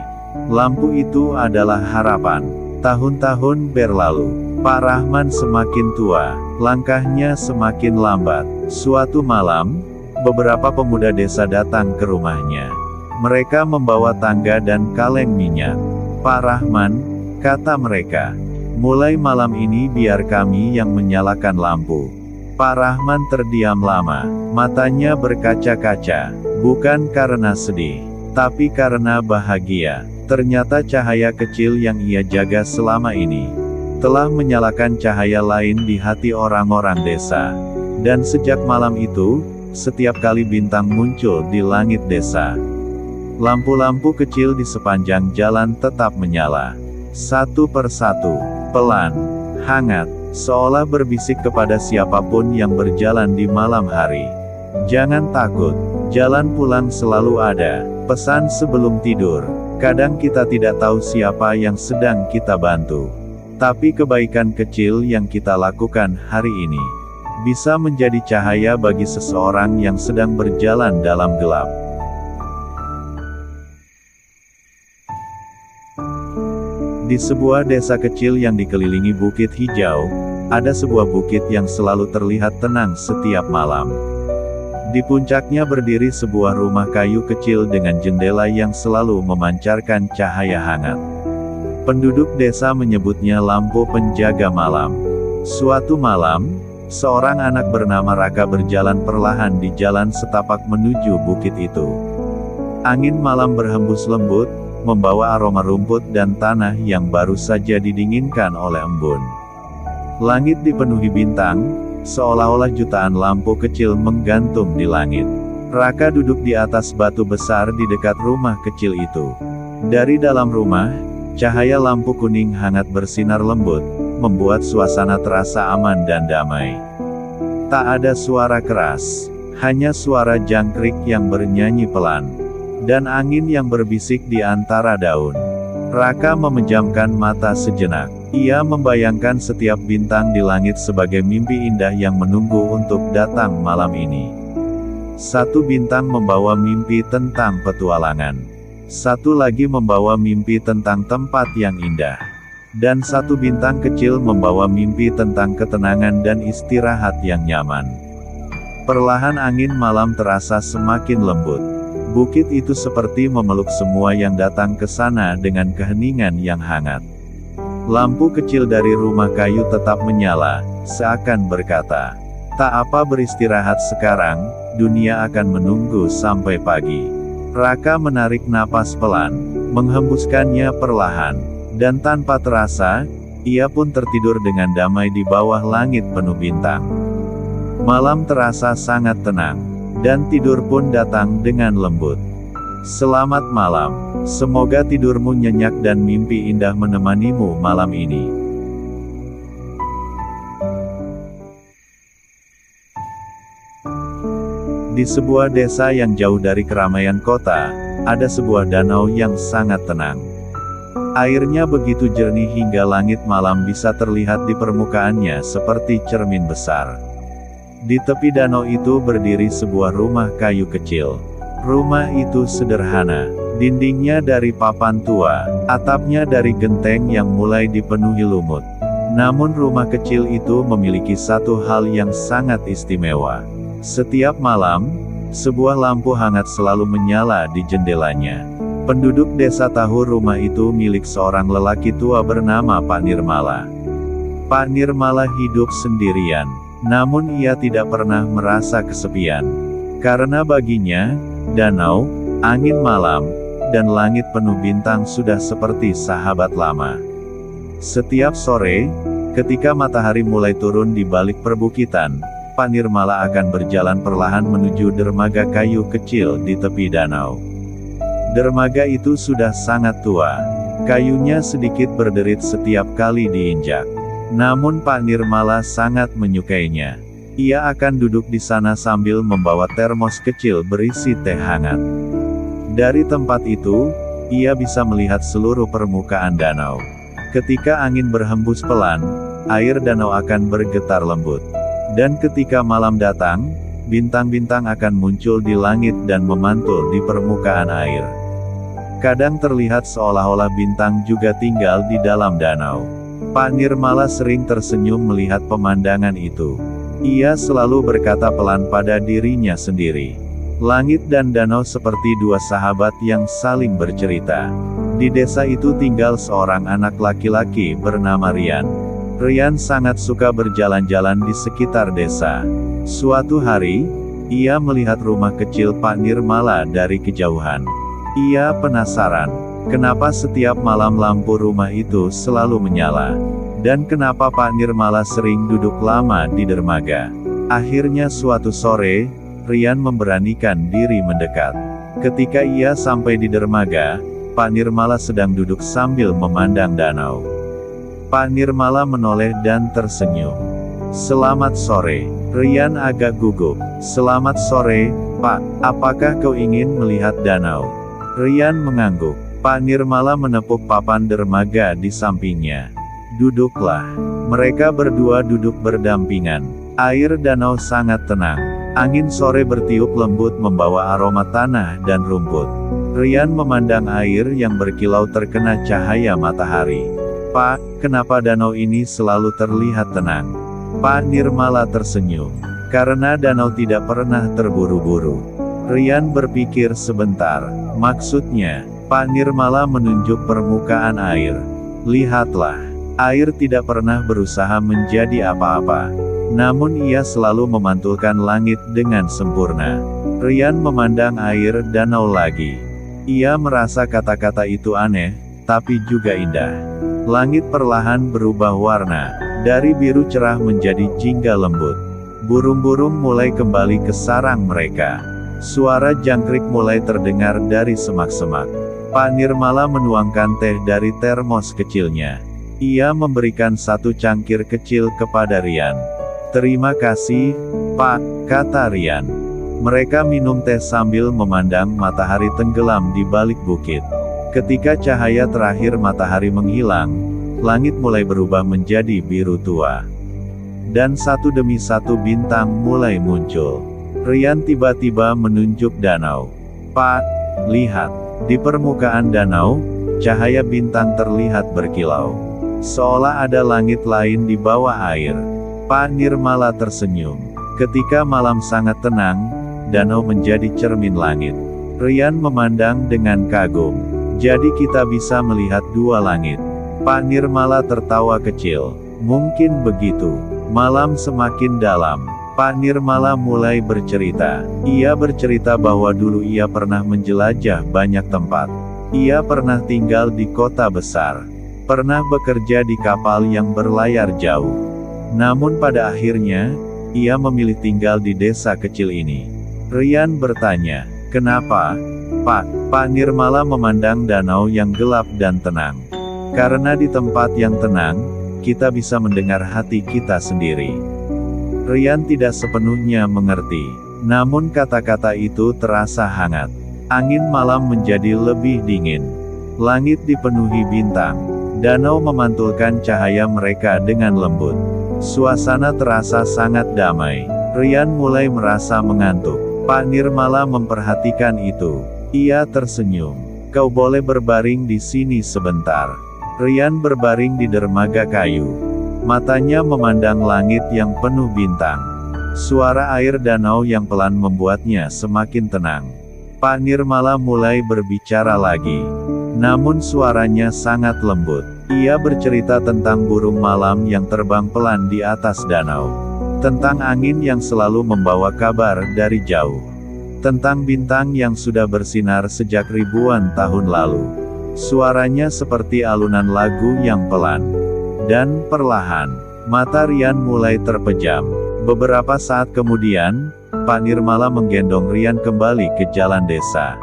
lampu itu adalah harapan. Tahun-tahun berlalu. Pak Rahman semakin tua, langkahnya semakin lambat. Suatu malam, beberapa pemuda desa datang ke rumahnya. Mereka membawa tangga dan kaleng minyak. "Pak Rahman," kata mereka, "mulai malam ini biar kami yang menyalakan lampu." Pak Rahman terdiam lama, matanya berkaca-kaca, bukan karena sedih, tapi karena bahagia. Ternyata cahaya kecil yang ia jaga selama ini telah menyalakan cahaya lain di hati orang-orang desa. Dan sejak malam itu, setiap kali bintang muncul di langit desa, lampu-lampu kecil di sepanjang jalan tetap menyala. Satu persatu, pelan, hangat, seolah berbisik kepada siapapun yang berjalan di malam hari. "Jangan takut, jalan pulang selalu ada." Pesan sebelum tidur. Kadang kita tidak tahu siapa yang sedang kita bantu, tapi kebaikan kecil yang kita lakukan hari ini bisa menjadi cahaya bagi seseorang yang sedang berjalan dalam gelap. Di sebuah desa kecil yang dikelilingi bukit hijau, ada sebuah bukit yang selalu terlihat tenang setiap malam. Di puncaknya berdiri sebuah rumah kayu kecil dengan jendela yang selalu memancarkan cahaya hangat. Penduduk desa menyebutnya lampu penjaga malam. Suatu malam, seorang anak bernama Raka berjalan perlahan di jalan setapak menuju bukit itu. Angin malam berhembus lembut, membawa aroma rumput dan tanah yang baru saja didinginkan oleh embun. Langit dipenuhi bintang, seolah-olah jutaan lampu kecil menggantung di langit. Raka duduk di atas batu besar di dekat rumah kecil itu. Dari dalam rumah, cahaya lampu kuning hangat bersinar lembut, membuat suasana terasa aman dan damai. Tak ada suara keras, hanya suara jangkrik yang bernyanyi pelan, dan angin yang berbisik di antara daun. Raka memejamkan mata sejenak. Ia membayangkan setiap bintang di langit sebagai mimpi indah yang menunggu untuk datang malam ini. Satu bintang membawa mimpi tentang petualangan. Satu lagi membawa mimpi tentang tempat yang indah. Dan satu bintang kecil membawa mimpi tentang ketenangan dan istirahat yang nyaman. Perlahan angin malam terasa semakin lembut. Bukit itu seperti memeluk semua yang datang ke sana dengan keheningan yang hangat. Lampu kecil dari rumah kayu tetap menyala, seakan berkata, "Tak apa beristirahat sekarang, dunia akan menunggu sampai pagi." Raka menarik napas pelan, menghembuskannya perlahan, dan tanpa terasa, ia pun tertidur dengan damai di bawah langit penuh bintang. Malam terasa sangat tenang, dan tidur pun datang dengan lembut. Selamat malam, semoga tidurmu nyenyak dan mimpi indah menemanimu malam ini. Di sebuah desa yang jauh dari keramaian kota, ada sebuah danau yang sangat tenang. Airnya begitu jernih hingga langit malam bisa terlihat di permukaannya seperti cermin besar. Di tepi danau itu berdiri sebuah rumah kayu kecil. Rumah itu sederhana, dindingnya dari papan tua, atapnya dari genteng yang mulai dipenuhi lumut. Namun rumah kecil itu memiliki satu hal yang sangat istimewa. Setiap malam, sebuah lampu hangat selalu menyala di jendelanya. Penduduk desa tahu rumah itu milik seorang lelaki tua bernama Pak Nirmala. Pak Nirmala hidup sendirian, namun ia tidak pernah merasa kesepian. Karena baginya, danau, angin malam, dan langit penuh bintang sudah seperti sahabat lama. Setiap sore, ketika matahari mulai turun di balik perbukitan, Pak Nirmala akan berjalan perlahan menuju dermaga kayu kecil di tepi danau. Dermaga itu sudah sangat tua. Kayunya sedikit berderit setiap kali diinjak. Namun Pak Nirmala sangat menyukainya. Ia akan duduk di sana sambil membawa termos kecil berisi teh hangat. Dari tempat itu, ia bisa melihat seluruh permukaan danau. Ketika angin berhembus pelan, air danau akan bergetar lembut. Dan ketika malam datang, bintang-bintang akan muncul di langit dan memantul di permukaan air. Kadang terlihat seolah-olah bintang juga tinggal di dalam danau. Pak Nirmala sering tersenyum melihat pemandangan itu. Ia selalu berkata pelan pada dirinya sendiri. Langit dan danau seperti dua sahabat yang saling bercerita. Di desa itu tinggal seorang anak laki-laki bernama Rian. Rian sangat suka berjalan-jalan di sekitar desa. Suatu hari, ia melihat rumah kecil Pak Nirmala dari kejauhan. Ia penasaran, kenapa setiap malam lampu rumah itu selalu menyala. Dan kenapa Pak Nirmala sering duduk lama di dermaga. Akhirnya suatu sore, Rian memberanikan diri mendekat. Ketika ia sampai di dermaga, Pak Nirmala sedang duduk sambil memandang danau. Pak Nirmala menoleh dan tersenyum. "Selamat sore." Rian agak gugup. "Selamat sore, Pak. Apakah kau ingin melihat danau?" Rian mengangguk. Pak Nirmala menepuk papan dermaga di sampingnya. "Duduklah." Mereka berdua duduk berdampingan. Air danau sangat tenang. Angin sore bertiup lembut membawa aroma tanah dan rumput. Rian memandang air yang berkilau terkena cahaya matahari. "Pak, kenapa danau ini selalu terlihat tenang?" Pak Nirmala tersenyum. "Karena danau tidak pernah terburu-buru." Rian berpikir sebentar. "Maksudnya?" Pak Nirmala menunjuk permukaan air. "Lihatlah. Air tidak pernah berusaha menjadi apa-apa. Namun ia selalu memantulkan langit dengan sempurna." Rian memandang air danau lagi. Ia merasa kata-kata itu aneh, tapi juga indah. Langit perlahan berubah warna, dari biru cerah menjadi jingga lembut. Burung-burung mulai kembali ke sarang mereka. Suara jangkrik mulai terdengar dari semak-semak. Pak Nirmala menuangkan teh dari termos kecilnya. Ia memberikan satu cangkir kecil kepada Rian. "Terima kasih, Pak," kata Rian. Mereka minum teh sambil memandang matahari tenggelam di balik bukit. Ketika cahaya terakhir matahari menghilang, langit mulai berubah menjadi biru tua. Dan satu demi satu bintang mulai muncul. Rian tiba-tiba menunjuk danau. "Pak, lihat." Di permukaan danau, cahaya bintang terlihat berkilau. Seolah ada langit lain di bawah air. Pak Nirmala tersenyum. Ketika malam sangat tenang, danau menjadi cermin langit. Rian memandang dengan kagum. "Jadi kita bisa melihat dua langit." Pak Nirmala tertawa kecil. "Mungkin begitu." Malam semakin dalam. Pak Nirmala mulai bercerita. Ia bercerita bahwa dulu ia pernah menjelajah banyak tempat. Ia pernah tinggal di kota besar. Pernah bekerja di kapal yang berlayar jauh. Namun pada akhirnya, ia memilih tinggal di desa kecil ini. Rian bertanya, "Kenapa, Pak?" Pak Nirmala memandang danau yang gelap dan tenang. "Karena di tempat yang tenang, kita bisa mendengar hati kita sendiri." Rian tidak sepenuhnya mengerti. Namun kata-kata itu terasa hangat. Angin malam menjadi lebih dingin. Langit dipenuhi bintang. Danau memantulkan cahaya mereka dengan lembut. Suasana terasa sangat damai. Rian mulai merasa mengantuk. Pak Nirmala memperhatikan itu. Ia tersenyum. "Kau boleh berbaring di sini sebentar." Rian berbaring di dermaga kayu. Matanya memandang langit yang penuh bintang. Suara air danau yang pelan membuatnya semakin tenang. Pak Nirmala mulai berbicara lagi. Namun suaranya sangat lembut. Ia bercerita tentang burung malam yang terbang pelan di atas danau. Tentang angin yang selalu membawa kabar dari jauh. Tentang bintang yang sudah bersinar sejak ribuan tahun lalu. Suaranya seperti alunan lagu yang pelan. Dan perlahan, mata Rian mulai terpejam. Beberapa saat kemudian, Pak Nirmala menggendong Rian kembali ke jalan desa.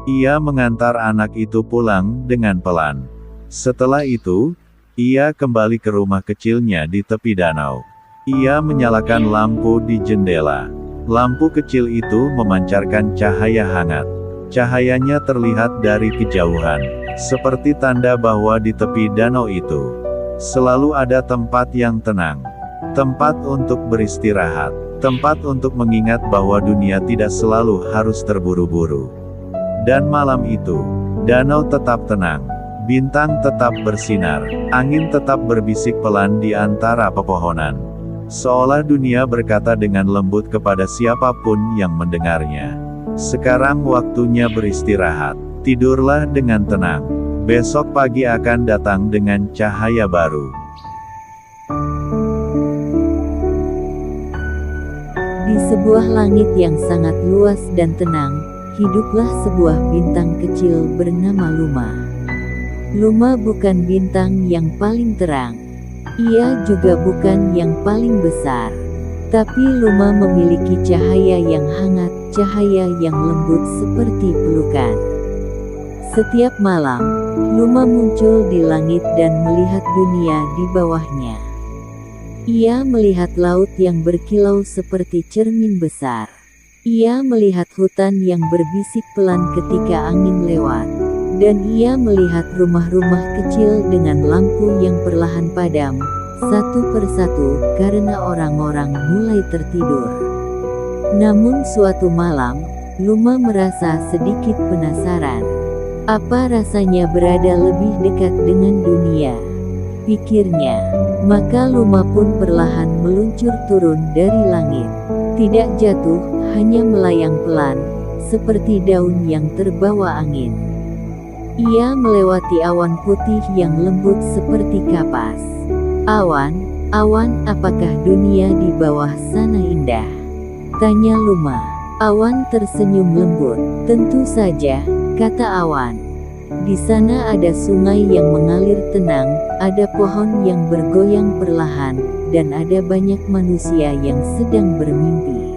Ia mengantar anak itu pulang dengan pelan. Setelah itu, ia kembali ke rumah kecilnya di tepi danau. Ia menyalakan lampu di jendela. Lampu kecil itu memancarkan cahaya hangat. Cahayanya terlihat dari kejauhan, seperti tanda bahwa di tepi danau itu selalu ada tempat yang tenang. Tempat untuk beristirahat. Tempat untuk mengingat bahwa dunia tidak selalu harus terburu-buru. Dan malam itu, Danau tetap tenang. Bintang tetap bersinar. Angin tetap berbisik pelan di antara pepohonan. Seolah dunia berkata dengan lembut kepada siapapun yang mendengarnya. Sekarang waktunya beristirahat. Tidurlah dengan tenang. Besok pagi akan datang dengan cahaya baru. Di sebuah langit yang sangat luas dan tenang, hiduplah sebuah bintang kecil bernama Luma. Luma bukan bintang yang paling terang. Ia juga bukan yang paling besar. Tapi Luma memiliki cahaya yang hangat, cahaya yang lembut seperti pelukan. Setiap malam, Luma muncul di langit dan melihat dunia di bawahnya. Ia melihat laut yang berkilau seperti cermin besar. Ia melihat hutan yang berbisik pelan ketika angin lewat. Dan ia melihat rumah-rumah kecil dengan lampu yang perlahan padam, satu persatu, karena orang-orang mulai tertidur. Namun suatu malam, Luma merasa sedikit penasaran. Apa rasanya berada lebih dekat dengan dunia? Pikirnya. Maka Luma pun perlahan meluncur turun dari langit. Tidak jatuh, hanya melayang pelan, seperti daun yang terbawa angin. Ia melewati awan putih yang lembut seperti kapas. Awan, apakah dunia di bawah sana indah? Tanya Luma. Awan tersenyum lembut. Tentu saja, kata awan. Di sana ada sungai yang mengalir tenang, ada pohon yang bergoyang perlahan, dan ada banyak manusia yang sedang bermimpi.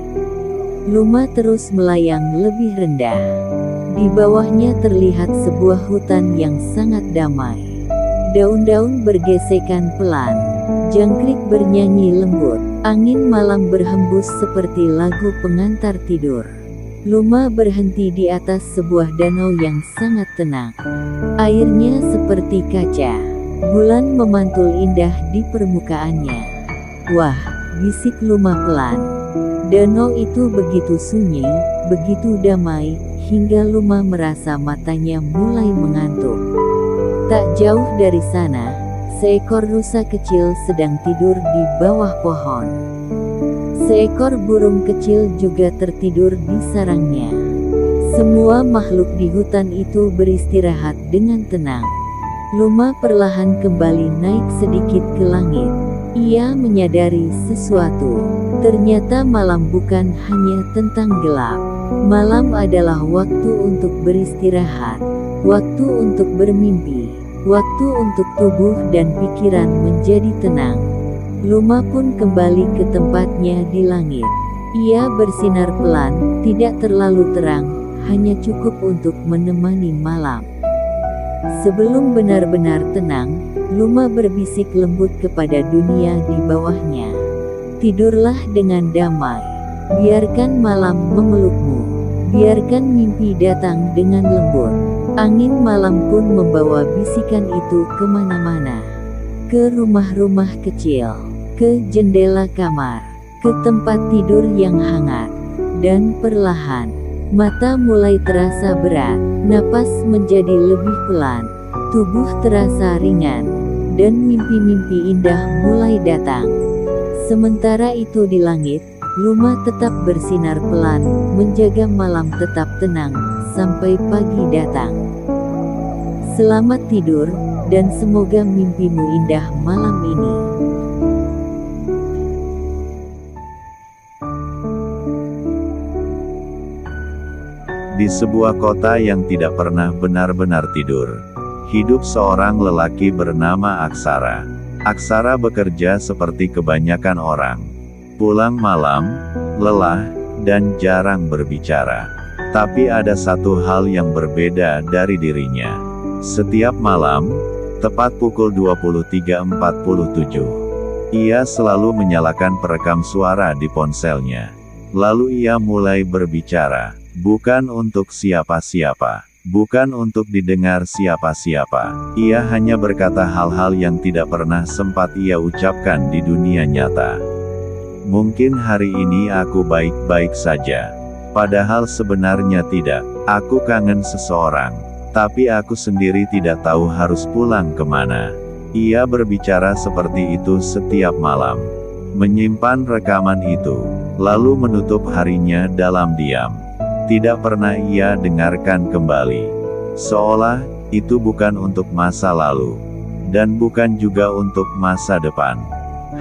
Luma terus melayang lebih rendah. Di bawahnya terlihat sebuah hutan yang sangat damai. Daun-daun bergesekan pelan. Jangkrik bernyanyi lembut. Angin malam berhembus seperti lagu pengantar tidur. Luma berhenti di atas sebuah danau yang sangat tenang. Airnya seperti kaca. Bulan memantul indah di permukaannya. Wah, bisik Luma pelan. Danau itu begitu sunyi, begitu damai, hingga Luma merasa matanya mulai mengantuk. Tak jauh dari sana, seekor rusa kecil sedang tidur di bawah pohon. Seekor burung kecil juga tertidur di sarangnya. Semua makhluk di hutan itu beristirahat dengan tenang. Luma perlahan kembali naik sedikit ke langit. Ia menyadari sesuatu. Ternyata malam bukan hanya tentang gelap. Malam adalah waktu untuk beristirahat, waktu untuk bermimpi, waktu untuk tubuh dan pikiran menjadi tenang. Luma pun kembali ke tempatnya di langit. Ia bersinar pelan, tidak terlalu terang, hanya cukup untuk menemani malam. Sebelum benar-benar tenang, Luma berbisik lembut kepada dunia di bawahnya. Tidurlah dengan damai. Biarkan malam memelukmu. Biarkan mimpi datang dengan lembut. Angin malam pun membawa bisikan itu kemana-mana. Ke rumah-rumah kecil. Ke jendela kamar. Ke tempat tidur yang hangat. Dan perlahan, mata mulai terasa berat. Napas menjadi lebih pelan. Tubuh terasa ringan. Dan mimpi-mimpi indah mulai datang. Sementara itu di langit, Luma tetap bersinar pelan, menjaga malam tetap tenang, sampai pagi datang. Selamat tidur, dan semoga mimpimu indah malam ini. Di sebuah kota yang tidak pernah benar-benar tidur, hidup seorang lelaki bernama Aksara. Aksara bekerja seperti kebanyakan orang. Pulang malam, lelah, dan jarang berbicara. Tapi ada satu hal yang berbeda dari dirinya. Setiap malam, tepat pukul 23.47, ia selalu menyalakan perekam suara di ponselnya. Lalu ia mulai berbicara, bukan untuk siapa-siapa. Bukan untuk didengar siapa-siapa. Ia hanya berkata hal-hal yang tidak pernah sempat ia ucapkan di dunia nyata. Mungkin hari ini aku baik-baik saja. Padahal sebenarnya tidak. Aku kangen seseorang. Tapi aku sendiri tidak tahu harus pulang kemana. Ia berbicara seperti itu setiap malam. Menyimpan rekaman itu, lalu menutup harinya dalam diam. Tidak pernah ia dengarkan kembali. Seolah itu bukan untuk masa lalu. Dan bukan juga untuk masa depan.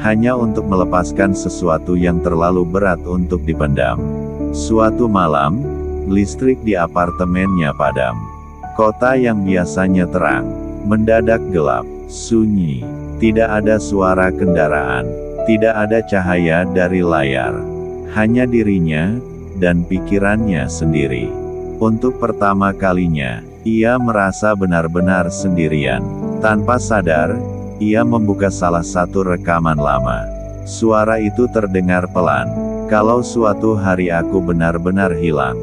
Hanya untuk melepaskan sesuatu yang terlalu berat untuk dipendam. Suatu malam, listrik di apartemennya padam. Kota yang biasanya terang, mendadak gelap, sunyi. Tidak ada suara kendaraan, tidak ada cahaya dari layar. Hanya dirinya, dan pikirannya sendiri. Untuk pertama kalinya, ia merasa benar-benar sendirian. Tanpa sadar, ia membuka salah satu rekaman lama. Suara itu terdengar pelan. Kalau suatu hari aku benar-benar hilang,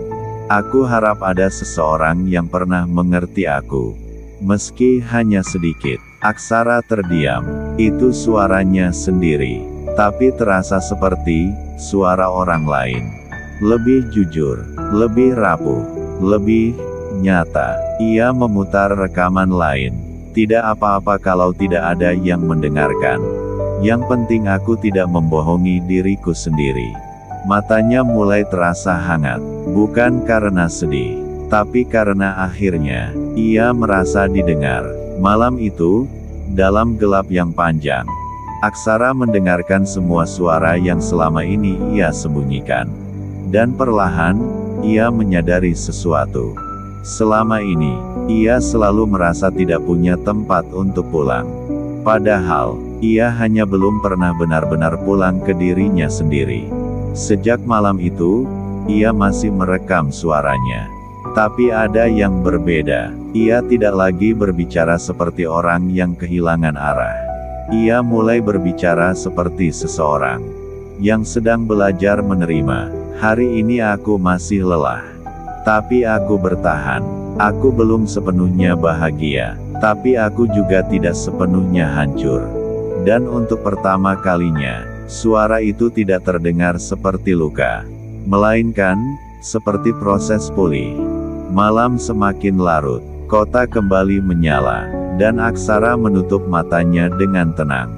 aku harap ada seseorang yang pernah mengerti aku. Meski hanya sedikit. Aksara terdiam. Itu suaranya sendiri. Tapi terasa seperti suara orang lain. Lebih jujur, lebih rapuh, lebih nyata. Ia memutar rekaman lain. Tidak apa-apa kalau tidak ada yang mendengarkan. Yang penting aku tidak membohongi diriku sendiri. Matanya mulai terasa hangat, bukan karena sedih, tapi karena akhirnya, ia merasa didengar. Malam itu, dalam gelap yang panjang, Aksara mendengarkan semua suara yang selama ini ia sembunyikan. Dan perlahan, ia menyadari sesuatu. Selama ini, ia selalu merasa tidak punya tempat untuk pulang. Padahal, ia hanya belum pernah benar-benar pulang ke dirinya sendiri. Sejak malam itu, ia masih merekam suaranya. Tapi ada yang berbeda. Ia tidak lagi berbicara seperti orang yang kehilangan arah. Ia mulai berbicara seperti seseorang yang sedang belajar menerima. Hari ini aku masih lelah. Tapi aku bertahan. Aku belum sepenuhnya bahagia. Tapi aku juga tidak sepenuhnya hancur. Dan untuk pertama kalinya, suara itu tidak terdengar seperti luka, melainkan seperti proses pulih. Malam semakin larut, kota kembali menyala, dan Aksara menutup matanya dengan tenang.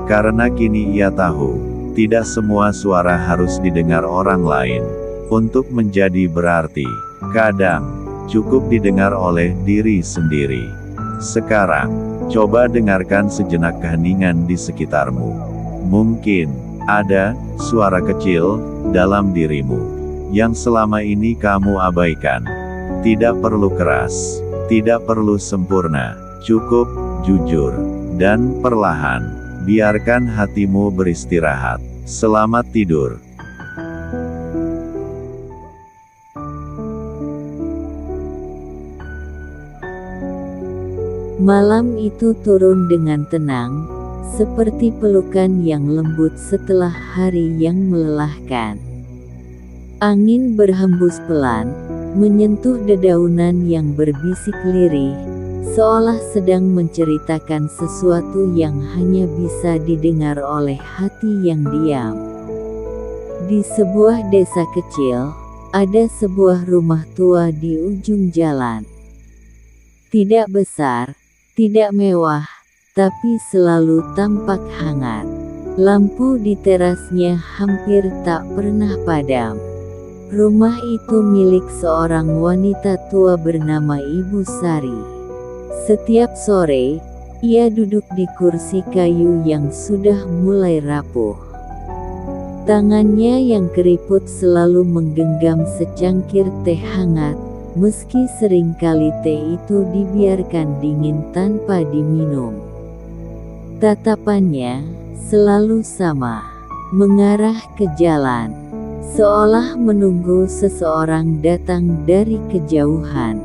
Karena kini ia tahu, tidak semua suara harus didengar orang lain. Untuk menjadi berarti, kadang cukup didengar oleh diri sendiri. Sekarang, coba dengarkan sejenak keheningan di sekitarmu. Mungkin ada suara kecil dalam dirimu yang selama ini kamu abaikan. Tidak perlu keras, tidak perlu sempurna, cukup jujur dan perlahan. Biarkan hatimu beristirahat. Selamat tidur. Malam itu turun dengan tenang, seperti pelukan yang lembut setelah hari yang melelahkan. Angin berhembus pelan, menyentuh dedaunan yang berbisik lirih, seolah sedang menceritakan sesuatu yang hanya bisa didengar oleh hati yang diam. Di sebuah desa kecil, ada sebuah rumah tua di ujung jalan. Tidak besar, tidak mewah, tapi selalu tampak hangat. Lampu di terasnya hampir tak pernah padam. Rumah itu milik seorang wanita tua bernama Ibu Sari. Setiap sore, ia duduk di kursi kayu yang sudah mulai rapuh. Tangannya yang keriput selalu menggenggam secangkir teh hangat, meski seringkali teh itu dibiarkan dingin tanpa diminum. Tatapannya selalu sama, mengarah ke jalan, seolah menunggu seseorang datang dari kejauhan.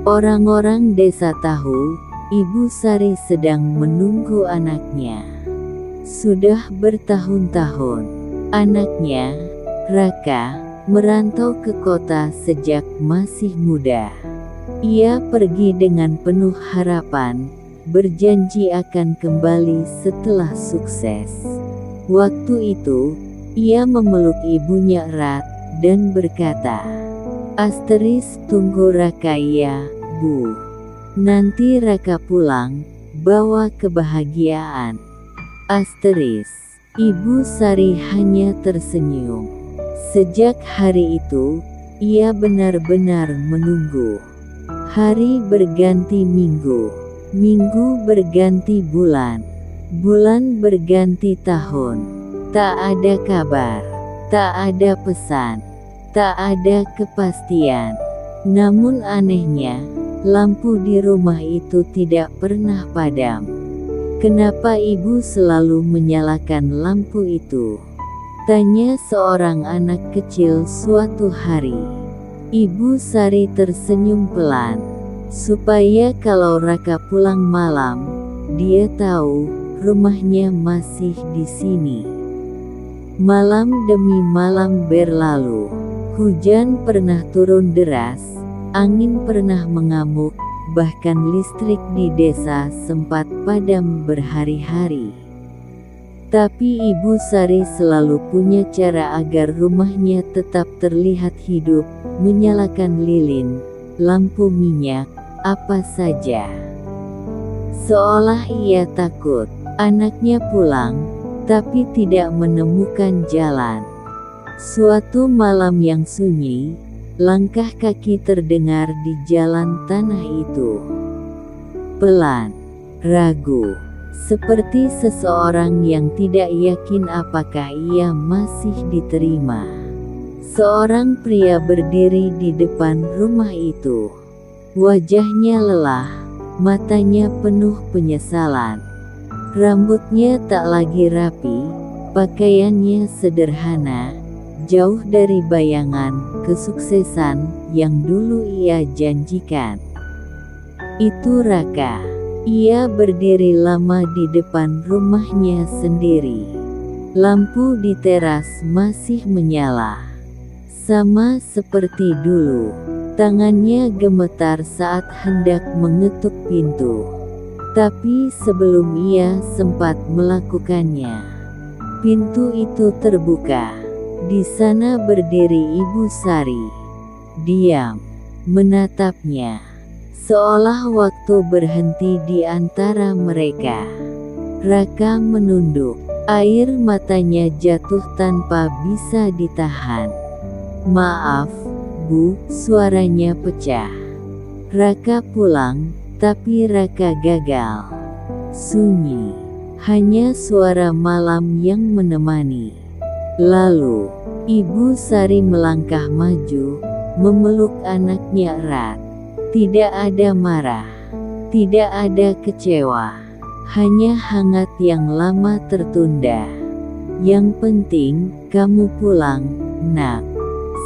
Orang-orang desa tahu, Ibu Sari sedang menunggu anaknya. Sudah bertahun-tahun, anaknya, Raka, merantau ke kota sejak masih muda. Ia pergi dengan penuh harapan, berjanji akan kembali setelah sukses. Waktu itu, ia memeluk ibunya erat, dan berkata, "Asteris tunggu Raka ya, Bu." Nanti Raka pulang, bawa kebahagiaan. Asteris. Ibu Sari hanya tersenyum. Sejak hari itu, ia benar-benar menunggu. Hari berganti minggu, minggu berganti bulan, bulan berganti tahun. Tak ada kabar, tak ada pesan, tak ada kepastian. Namun anehnya, lampu di rumah itu tidak pernah padam. Kenapa ibu selalu menyalakan lampu itu? Tanya seorang anak kecil suatu hari. Ibu Sari tersenyum pelan, supaya kalau Raka pulang malam, dia tahu rumahnya masih di sini. Malam demi malam berlalu. Hujan pernah turun deras, angin pernah mengamuk, bahkan listrik di desa sempat padam berhari-hari. Tapi Ibu Sari selalu punya cara agar rumahnya tetap terlihat hidup, menyalakan lilin, lampu minyak, apa saja. Seolah ia takut, anaknya pulang, tapi tidak menemukan jalan. Suatu malam yang sunyi, langkah kaki terdengar di jalan tanah itu. Pelan, ragu, seperti seseorang yang tidak yakin apakah ia masih diterima. Seorang pria berdiri di depan rumah itu. Wajahnya lelah, matanya penuh penyesalan. Rambutnya tak lagi rapi, pakaiannya sederhana, jauh dari bayangan kesuksesan yang dulu ia janjikan. Itu Raka. Ia berdiri lama di depan rumahnya sendiri. Lampu di teras masih menyala. Sama seperti dulu, tangannya gemetar saat hendak mengetuk pintu. Tapi sebelum ia sempat melakukannya, pintu itu terbuka. Di sana berdiri Ibu Sari. Diam, menatapnya. Seolah waktu berhenti di antara mereka. Raka menunduk. Air matanya jatuh tanpa bisa ditahan. "Maaf, Bu," suaranya pecah. Raka pulang, tapi Raka gagal. Sunyi. Hanya suara malam yang menemani. Lalu, Ibu Sari melangkah maju, memeluk anaknya erat. Tidak ada marah, tidak ada kecewa, hanya hangat yang lama tertunda. "Yang penting, kamu pulang, Nak."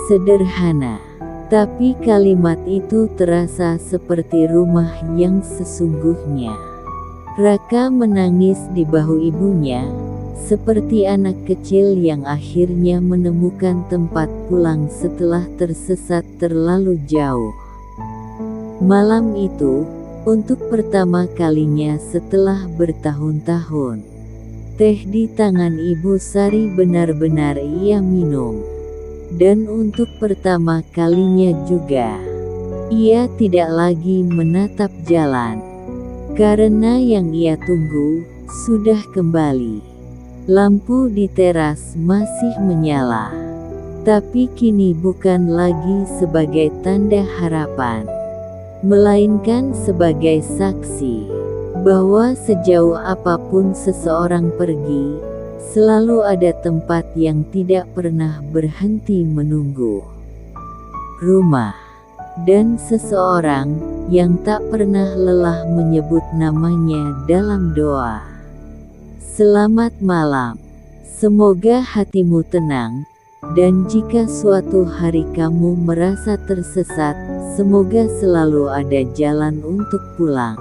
Sederhana, tapi kalimat itu terasa seperti rumah yang sesungguhnya. Raka menangis di bahu ibunya, seperti anak kecil yang akhirnya menemukan tempat pulang setelah tersesat terlalu jauh. Malam itu, untuk pertama kalinya setelah bertahun-tahun, teh di tangan Ibu Sari benar-benar ia minum. Dan untuk pertama kalinya juga, ia tidak lagi menatap jalan. Karena yang ia tunggu, sudah kembali. Lampu di teras masih menyala. Tapi kini bukan lagi sebagai tanda harapan, melainkan sebagai saksi bahwa sejauh apapun seseorang pergi, selalu ada tempat yang tidak pernah berhenti menunggu. Rumah dan seseorang yang tak pernah lelah menyebut namanya dalam doa. Selamat malam. Semoga hatimu tenang. Dan jika suatu hari kamu merasa tersesat, semoga selalu ada jalan untuk pulang.